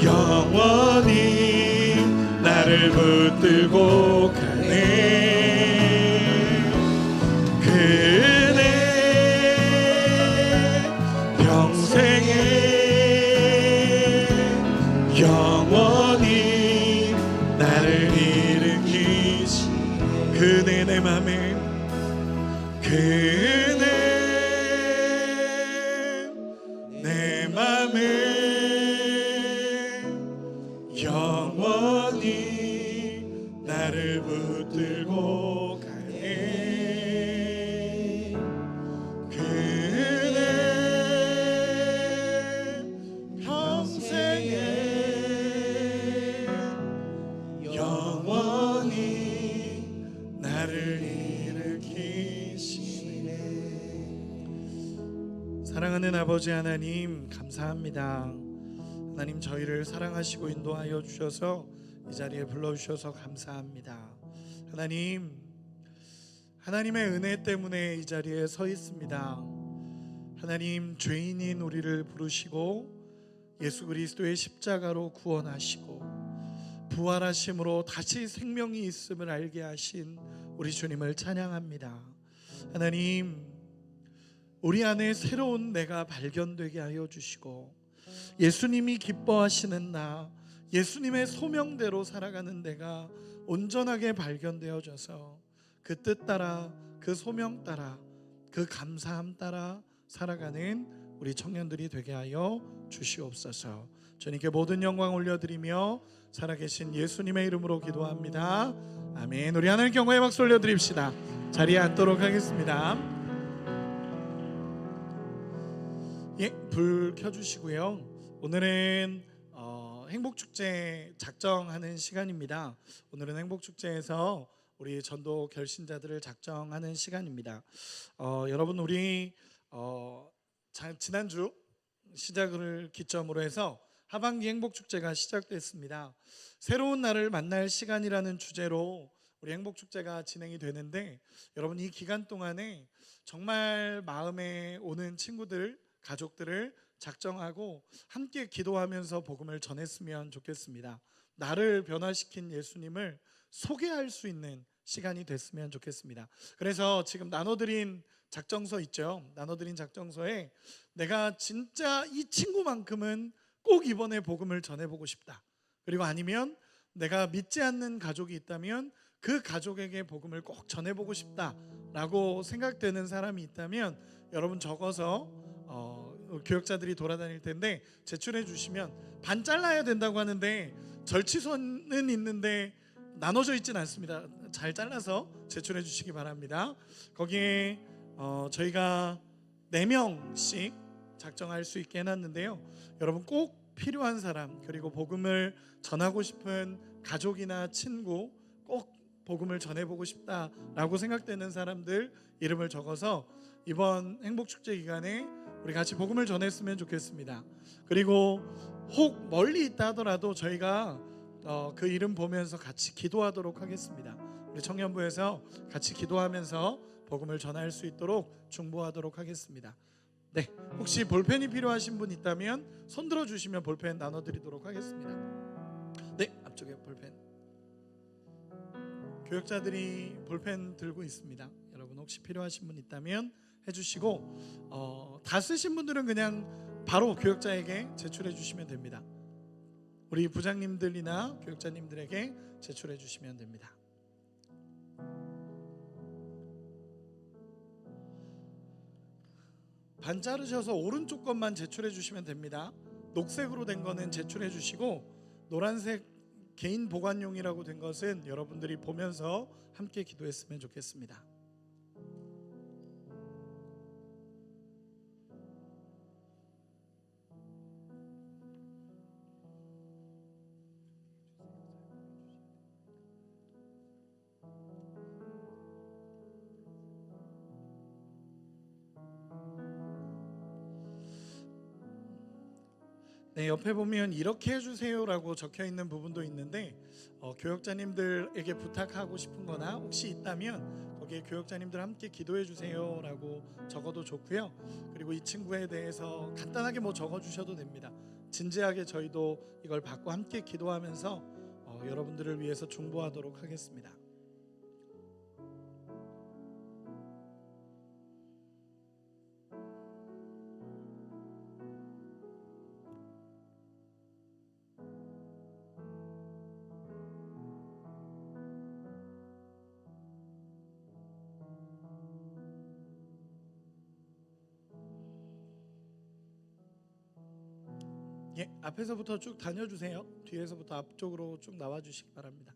영원히 나를 붙들고 가네. 그네 평생에 영원히 나를 일으키시. 그네 내 맘에, 그네 내 맘에 영원히 나를 붙들고 가네. 그네 평생에 영원히 나를 일으키시네. 사랑하는 아버지 하나님, 감사합니다. 하나님 저희를 사랑하시고 인도하여 주셔서 이 자리에 불러주셔서 감사합니다. 하나님, 하나님의 은혜 때문에 이 자리에 서 있습니다. 하나님, 죄인인 우리를 부르시고 예수 그리스도의 십자가로 구원하시고 부활하심으로 다시 생명이 있음을 알게 하신 우리 주님을 찬양합니다. 하나님, 우리 안에 새로운 내가 발견되게 하여 주시고 예수님이 기뻐하시는 나, 예수님의 소명대로 살아가는 내가 온전하게 발견되어져서 그 뜻 따라, 그 소명 따라, 그 감사함 따라 살아가는 우리 청년들이 되게 하여 주시옵소서. 주님께 모든 영광 올려드리며 살아계신 예수님의 이름으로 기도합니다. 아멘. 우리 하나님께 영광의 박수 올려드립시다. 자리에 앉도록 하겠습니다. 예, 불 켜주시고요. 오늘은 행복축제 작정하는 시간입니다. 오늘은 행복축제에서 우리 전도 결신자들을 작정하는 시간입니다. 여러분, 우리 지난주 시작을 기점으로 해서 하반기 행복축제가 시작됐습니다. 새로운 나를 만날 시간이라는 주제로 우리 행복축제가 진행이 되는데, 여러분 이 기간 동안에 정말 마음에 오는 친구들, 가족들을 작정하고 함께 기도하면서 복음을 전했으면 좋겠습니다. 나를 변화시킨 예수님을 소개할 수 있는 시간이 됐으면 좋겠습니다. 그래서 지금 나눠드린 작정서 있죠. 나눠드린 작정서에 내가 진짜 이 친구만큼은 꼭 이번에 복음을 전해보고 싶다, 그리고 아니면 내가 믿지 않는 가족이 있다면 그 가족에게 복음을 꼭 전해보고 싶다라고 생각되는 사람이 있다면 여러분 적어서 교역자들이 돌아다닐 텐데 제출해 주시면, 반 잘라야 된다고 하는데 절치선은 있는데 나눠져 있진 않습니다. 잘 잘라서 제출해 주시기 바랍니다. 거기에 저희가 4명씩 작정할 수 있게 해놨는데요. 여러분 꼭 필요한 사람, 그리고 복음을 전하고 싶은 가족이나 친구, 꼭 복음을 전해보고 싶다라고 생각되는 사람들 이름을 적어서 이번 행복축제 기간에 우리 같이 복음을 전했으면 좋겠습니다. 그리고 혹 멀리 있다 하더라도 저희가 그 이름 보면서 같이 기도하도록 하겠습니다. 우리 청년부에서 같이 기도하면서 복음을 전할 수 있도록 중보하도록 하겠습니다. 네, 혹시 볼펜이 필요하신 분 있다면 손 들어주시면 볼펜 나눠드리도록 하겠습니다. 네, 앞쪽에 볼펜. 교역자들이 볼펜 들고 있습니다. 여러분 혹시 필요하신 분 있다면 해주시고, 다 쓰신 분들은 그냥 바로 교역자에게 제출해 주시면 됩니다. 우리 부장님들이나 교역자님들에게 제출해 주시면 됩니다. 반 자르셔서 오른쪽 것만 제출해 주시면 됩니다. 녹색으로 된 거는 제출해 주시고, 노란색 개인 보관용이라고 된 것은 여러분들이 보면서 함께 기도했으면 좋겠습니다. 네, 옆에 보면 이렇게 해주세요라고 적혀 있는 부분도 있는데 교역자님들에게 부탁하고 싶은 거나 혹시 있다면 거기에 교역자님들 함께 기도해 주세요라고 적어도 좋고요. 그리고 이 친구에 대해서 간단하게 적어 주셔도 됩니다. 진지하게 저희도 이걸 받고 함께 기도하면서 여러분들을 위해서 중보하도록 하겠습니다. 예, 앞에서부터 쭉 다녀주세요. 뒤에서부터 앞쪽으로 쭉 나와주시기 바랍니다.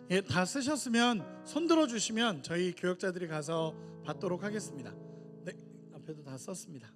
예, 다 쓰셨으면 손 들어주시면 저희 교역자들이 가서 받도록 하겠습니다. 네, 앞에도 다 썼습니다.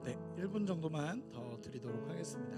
네, 1분 정도만 더 드리도록 하겠습니다.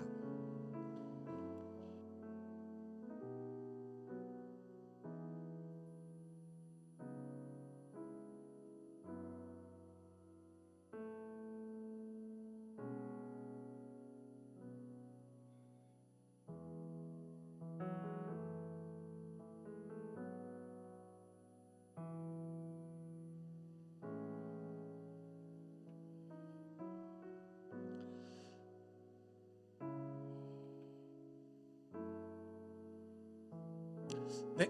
네,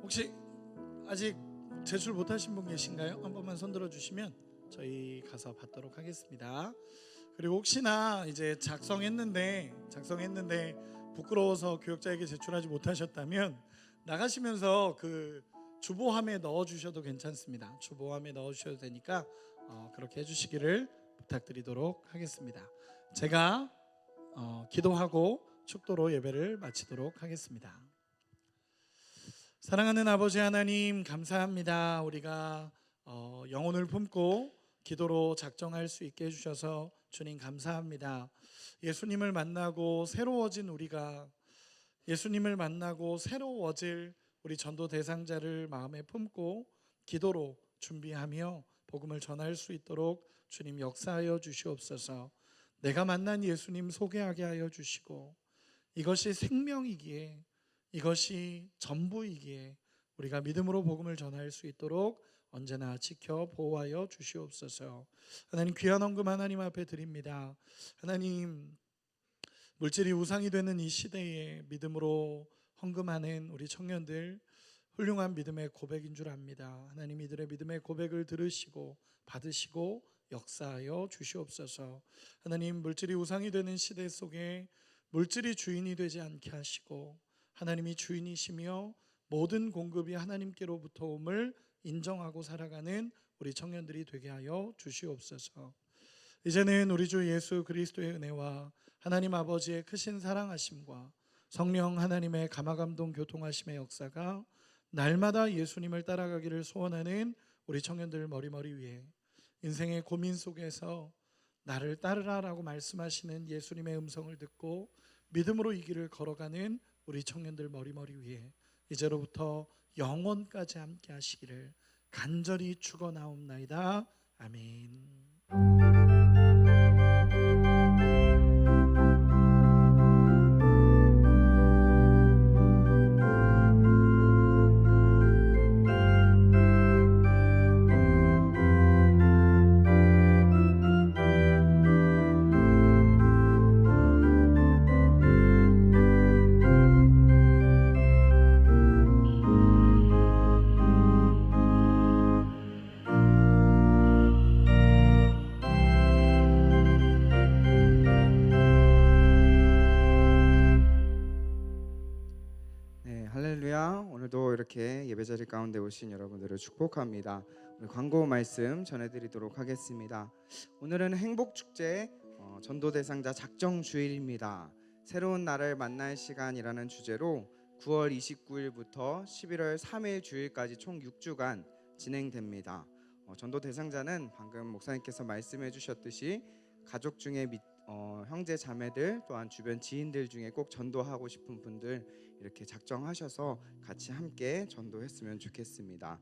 혹시 아직 제출 못하신 분 계신가요? 한 번만 손 들어주시면 저희 가서 받도록 하겠습니다. 그리고 혹시나 이제 작성했는데 부끄러워서 교역자에게 제출하지 못하셨다면 나가시면서 그 주보함에 넣어주셔도 괜찮습니다. 주보함에 넣어주셔도 되니까 그렇게 해주시기를 부탁드리도록 하겠습니다. 제가 기도하고 축도로 예배를 마치도록 하겠습니다. 사랑하는 아버지 하나님, 감사합니다. 우리가 영혼을 품고 기도로 작정할 수 있게 해주셔서 주님 감사합니다. 예수님을 만나고 새로워진 우리가, 예수님을 만나고 새로워질 우리 전도 대상자를 마음에 품고 기도로 준비하며 복음을 전할 수 있도록 주님 역사하여 주시옵소서. 내가 만난 예수님 소개하게 하여 주시고, 이것이 생명이기에, 이것이 전부이기에 우리가 믿음으로 복음을 전할 수 있도록 언제나 지켜 보호하여 주시옵소서. 하나님, 귀한 헌금 하나님 앞에 드립니다. 하나님, 물질이 우상이 되는 이 시대에 믿음으로 헌금하는 우리 청년들, 훌륭한 믿음의 고백인 줄 압니다. 하나님, 이들의 믿음의 고백을 들으시고 받으시고 역사하여 주시옵소서. 하나님, 물질이 우상이 되는 시대 속에 물질이 주인이 되지 않게 하시고 하나님이 주인이시며 모든 공급이 하나님께로부터 옴을 인정하고 살아가는 우리 청년들이 되게 하여 주시옵소서. 이제는 우리 주 예수 그리스도의 은혜와 하나님 아버지의 크신 사랑하심과 성령 하나님의 감화감동 교통하심의 역사가 날마다 예수님을 따라가기를 소원하는 우리 청년들 머리머리 위에, 인생의 고민 속에서 나를 따르라라고 말씀하시는 예수님의 음성을 듣고 믿음으로 이 길을 걸어가는 우리 청년들 머리머리 위에 이제로부터 영원까지 함께 하시기를 간절히 축원하옵나이다. 아멘. 네, 할렐루야. 오늘도 이렇게 예배자리 가운데 오신 여러분들을 축복합니다. 오늘 광고 말씀 전해드리도록 하겠습니다. 오늘은 행복축제 전도 대상자 작정 주일입니다. 새로운 나를 만날 시간이라는 주제로 9월 29일부터 11월 3일 주일까지 총 6주간 진행됩니다. 전도 대상자는 방금 목사님께서 말씀해 주셨듯이 가족 중에 형제 자매들, 또한 주변 지인들 중에 꼭 전도하고 싶은 분들 이렇게 작정하셔서 같이 함께 전도했으면 좋겠습니다.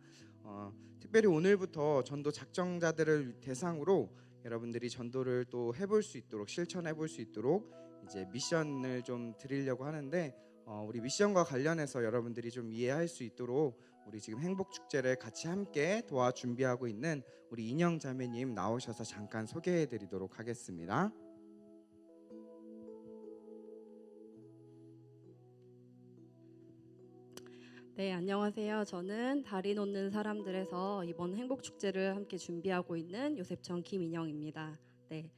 특별히 오늘부터 전도 작정자들을 대상으로 여러분들이 전도를 또 해볼 수 있도록, 실천해 볼 수 있도록 이제 미션을 좀 드리려고 하는데, 우리 미션과 관련해서 여러분들이 좀 이해할 수 있도록 우리 지금 행복축제를 같이 함께 도와 준비하고 있는 우리 인영 자매님 나오셔서 잠깐 소개해 드리도록 하겠습니다. 네, 안녕하세요. 저는 다리 놓는 사람들에서 이번 행복축제를 함께 준비하고 있는 요셉천 김인영입니다. 네,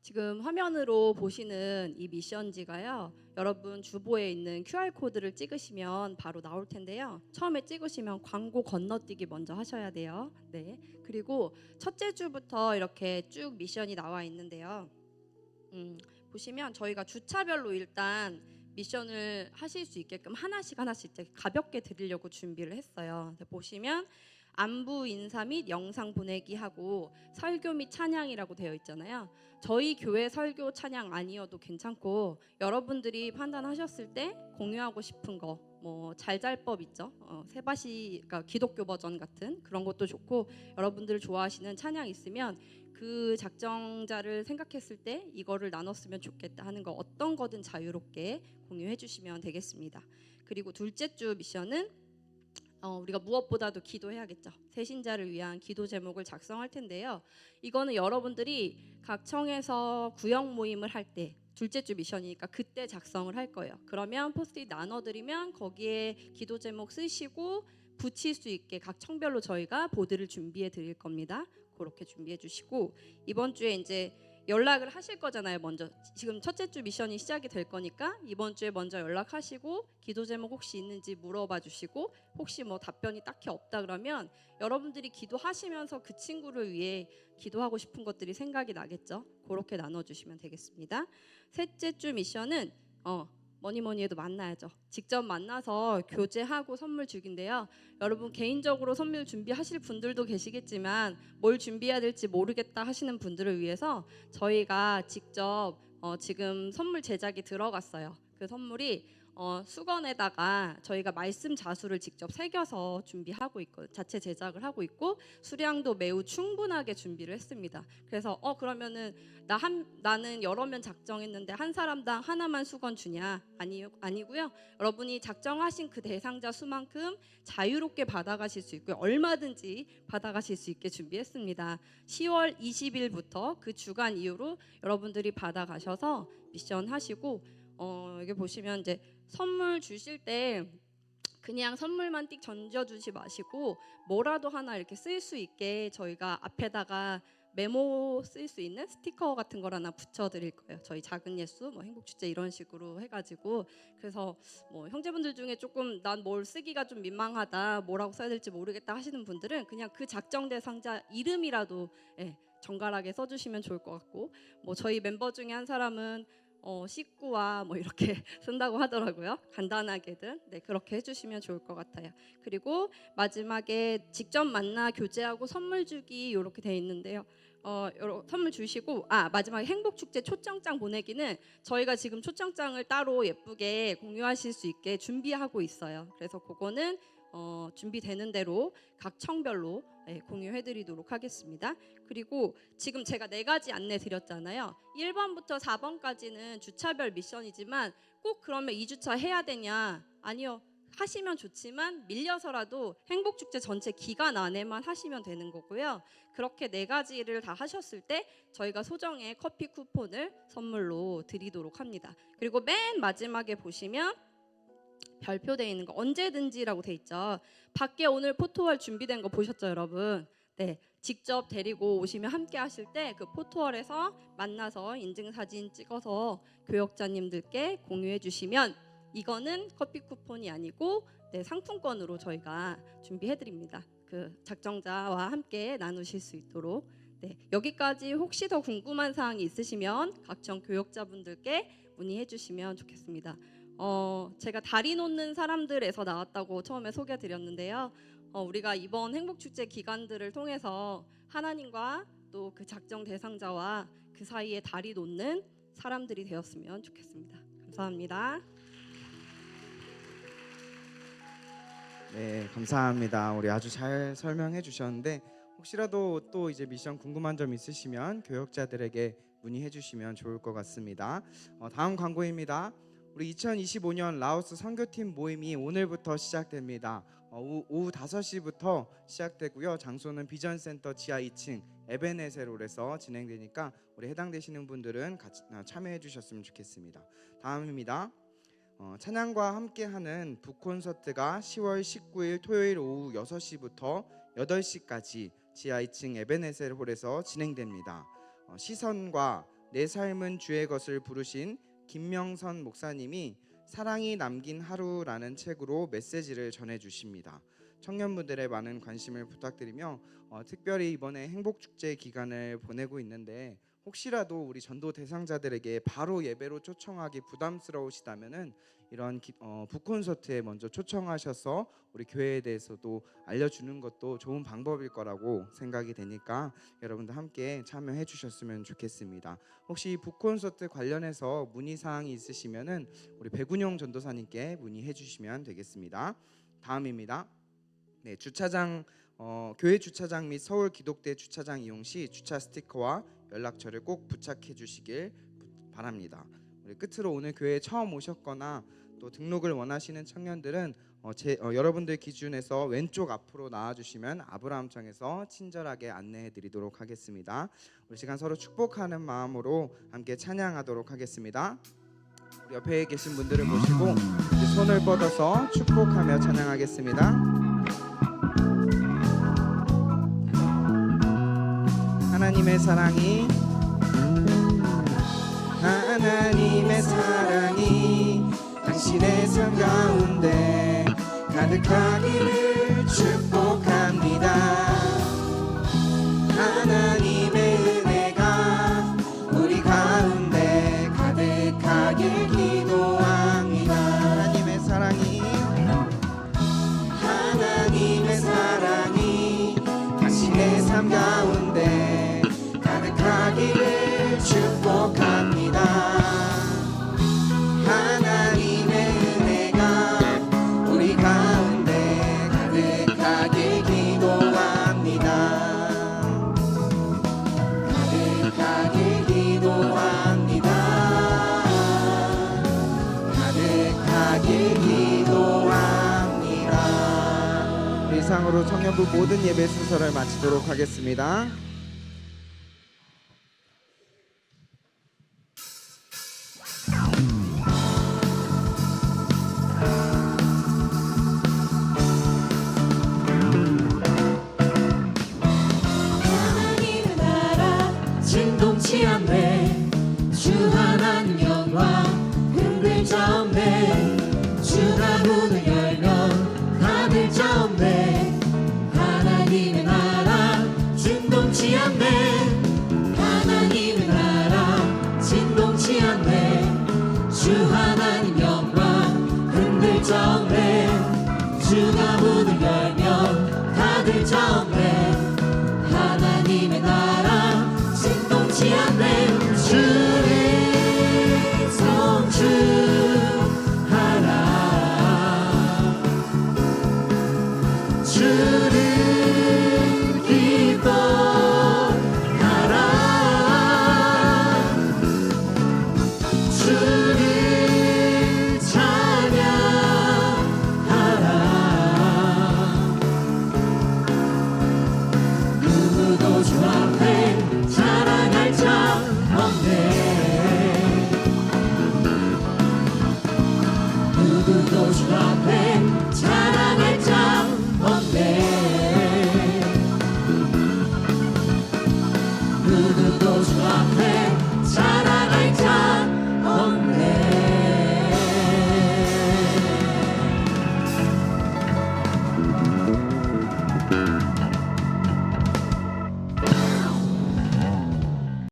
지금 화면으로 보시는 이 미션지가요, 여러분 주보에 있는 QR코드를 찍으시면 바로 나올 텐데요. 처음에 찍으시면 광고 건너뛰기 먼저 하셔야 돼요. 네, 그리고 첫째 주부터 이렇게 쭉 미션이 나와 있는데요. 보시면 저희가 주차별로 일단 미션을 하실 수 있게끔 하나씩 가볍게 드리려고 준비를 했어요. 보시면 안부 인사 및 영상 보내기 하고 설교 및 찬양이라고 되어 있잖아요. 저희 교회 설교 찬양 아니어도 괜찮고, 여러분들이 판단하셨을 때 공유하고 싶은 거, 뭐 잘잘법 있죠. 세바시, 그러니까 기독교 버전 같은 그런 것도 좋고, 여러분들 좋아하시는 찬양 있으면 그 작정자를 생각했을 때 이거를 나눴으면 좋겠다 하는 거 어떤 거든 자유롭게 공유해 주시면 되겠습니다. 그리고 둘째 주 미션은 우리가 무엇보다도 기도해야겠죠. 새신자를 위한 기도 제목을 작성할 텐데요. 이거는 여러분들이 각 청에서 구역 모임을 할 때, 둘째 주 미션이니까 그때 작성을 할 거예요. 그러면 포스트잇 나눠드리면 거기에 기도 제목 쓰시고 붙일 수 있게 각 청별로 저희가 보드를 준비해 드릴 겁니다. 그렇게 준비해 주시고 이번 주에 이제 연락을 하실 거잖아요. 먼저 지금 첫째 주 미션이 시작이 될 거니까 이번 주에 먼저 연락하시고 기도 제목 혹시 있는지 물어봐 주시고 혹시 뭐 답변이 딱히 없다 그러면 여러분들이 기도하시면서 그 친구를 위해 기도하고 싶은 것들이 생각이 나겠죠. 그렇게 나눠주시면 되겠습니다. 셋째 주 미션은 뭐니 해도 만나야죠. 직접 만나서 교제하고 선물 주기인데요. 여러분 개인적으로 선물 준비하실 분들도 계시겠지만 뭘 준비해야 될지 모르겠다 하시는 분들을 위해서 저희가 직접 지금 선물 제작이 들어갔어요. 그 선물이 수건에다가 저희가 말씀 자수를 직접 새겨서 준비하고 있고 자체 제작을 하고 있고 수량도 매우 충분하게 준비를 했습니다. 그래서 그러면은 나는 여러 면 작정했는데 한 사람당 하나만 수건 주냐? 아니고요. 여러분이 작정하신 그 대상자 수만큼 자유롭게 받아가실 수 있고요. 얼마든지 받아가실 수 있게 준비했습니다. 10월 20일부터 그 주간 이후로 여러분들이 받아가셔서 미션 하시고 여기 보시면 이제 선물 주실 때 그냥 선물만 띡 던져주지 마시고 뭐라도 하나 이렇게 쓸 수 있게 저희가 앞에다가 메모 쓸 수 있는 스티커 같은 걸 하나 붙여드릴 거예요. 저희 작은 예수, 뭐 행복축제 이런 식으로 해가지고 그래서 뭐 형제분들 중에 조금 난 뭘 쓰기가 좀 민망하다, 뭐라고 써야 될지 모르겠다 하시는 분들은 그냥 그 작정 대상자 이름이라도 정갈하게 써주시면 좋을 것 같고 뭐 저희 멤버 중에 한 사람은 식구와 뭐 이렇게 쓴다고 하더라고요. 간단하게든 그렇게 해주시면 좋을 것 같아요. 그리고 마지막에 직접 만나 교제하고 선물 주기 이렇게 돼 있는데요. 선물 주시고 마지막에 행복축제 초청장 보내기는 저희가 지금 초청장을 따로 예쁘게 공유하실 수 있게 준비하고 있어요. 그래서 그거는 준비되는 대로 각 청별로 공유해드리도록 하겠습니다. 그리고 지금 제가 4가지 안내 드렸잖아요. 1번부터 4번까지는 주차별 미션이지만 꼭 그러면 2주차 해야 되냐? 아니요. 하시면 좋지만 밀려서라도 행복축제 전체 기간 안에만 하시면 되는 거고요. 그렇게 4가지를 다 하셨을 때 저희가 소정의 커피 쿠폰을 선물로 드리도록 합니다. 그리고 맨 마지막에 보시면 별표되어 있는 거 언제든지라고 돼 있죠. 밖에 오늘 포토월 준비된 거 보셨죠, 여러분? 직접 데리고 오시면 함께 하실 때 그 포토월에서 만나서 인증사진 찍어서 교역자님들께 공유해 주시면 이거는 커피 쿠폰이 아니고 상품권으로 저희가 준비해 드립니다. 그 작정자와 함께 나누실 수 있도록. 여기까지 혹시 더 궁금한 사항이 있으시면 각청 교역자분들께 문의해 주시면 좋겠습니다. 제가 다리 놓는 사람들에서 나왔다고 처음에 소개 드렸는데요. 우리가 이번 행복축제 기간들을 통해서 하나님과 또 그 작정 대상자와 그 사이에 다리 놓는 사람들이 되었으면 좋겠습니다. 감사합니다. 네, 감사합니다. 우리 아주 잘 설명해 주셨는데 혹시라도 또 이제 미션 궁금한 점 있으시면 교역자들에게 문의해 주시면 좋을 것 같습니다. 다음 광고입니다. 우리 2025년 라오스 선교팀 모임이 오늘부터 시작됩니다. 오후 5시부터 시작되고요. 장소는 비전센터 지하 2층 에베네셀홀에서 진행되니까 우리 해당되시는 분들은 같이 참여해 주셨으면 좋겠습니다. 다음입니다. 찬양과 함께하는 북콘서트가 10월 19일 토요일 오후 6시부터 8시까지 지하 2층 에베네셀홀에서 진행됩니다. 시선과 내 삶은 주의 것을 부르신 김명선 목사님이 사랑이 남긴 하루라는 책으로 메시지를 전해주십니다. 청년분들의 많은 관심을 부탁드리며 특별히 이번에 행복축제 기간을 보내고 있는데 혹시라도 우리 전도 대상자들에게 바로 예배로 초청하기 부담스러우시다면은 이런 북콘서트에 먼저 초청하셔서 우리 교회에 대해서도 알려주는 것도 좋은 방법일 거라고 생각이 되니까 여러분들 함께 참여해 주셨으면 좋겠습니다. 혹시 북콘서트 관련해서 문의사항이 있으시면은 우리 백운용 전도사님께 문의해 주시면 되겠습니다. 다음입니다. 주차장 교회 주차장 및 서울 기독대 주차장 이용 시 주차 스티커와 연락처를 꼭 부착해 주시길 바랍니다. 우리 끝으로 오늘 교회에 처음 오셨거나 또 등록을 원하시는 청년들은 여러분들 기준에서 왼쪽 앞으로 나와주시면 아브라함청에서 친절하게 안내해드리도록 하겠습니다. 우리 시간 서로 축복하는 마음으로 함께 찬양하도록 하겠습니다. 우리 옆에 계신 분들을 보시고 이제 손을 뻗어서 축복하며 찬양하겠습니다. 하나님의 사랑이 당신의 삶 가운데 가득하기를 축복합니다. 하나님의 은혜가 우리 가운데 가득하길 기도합니다. 하나님의 사랑이 당신의 삶 가운데 가득하기를 축복합니다. 하나님의 은혜가 우리 가운데 가득하길 기도합니다. 가득하길 기도합니다. 가득하길 기도합니다. 이상으로 청년부 모든 예배 순서를 마치도록 하겠습니다. 하나님의 나라 진동치 않네. 주 하나님 영광 흔들 자 없네. 주가 문을 열면 닫을 자 없네. 하나님의 나라 진동치 않네. 하나님의 나라 진동치 않네. 주 하나님 영광 흔들 자 없네. 주가 문을 열면 닫을 자 없네. 하나님의 나라 진동치 않네. 주의 성 주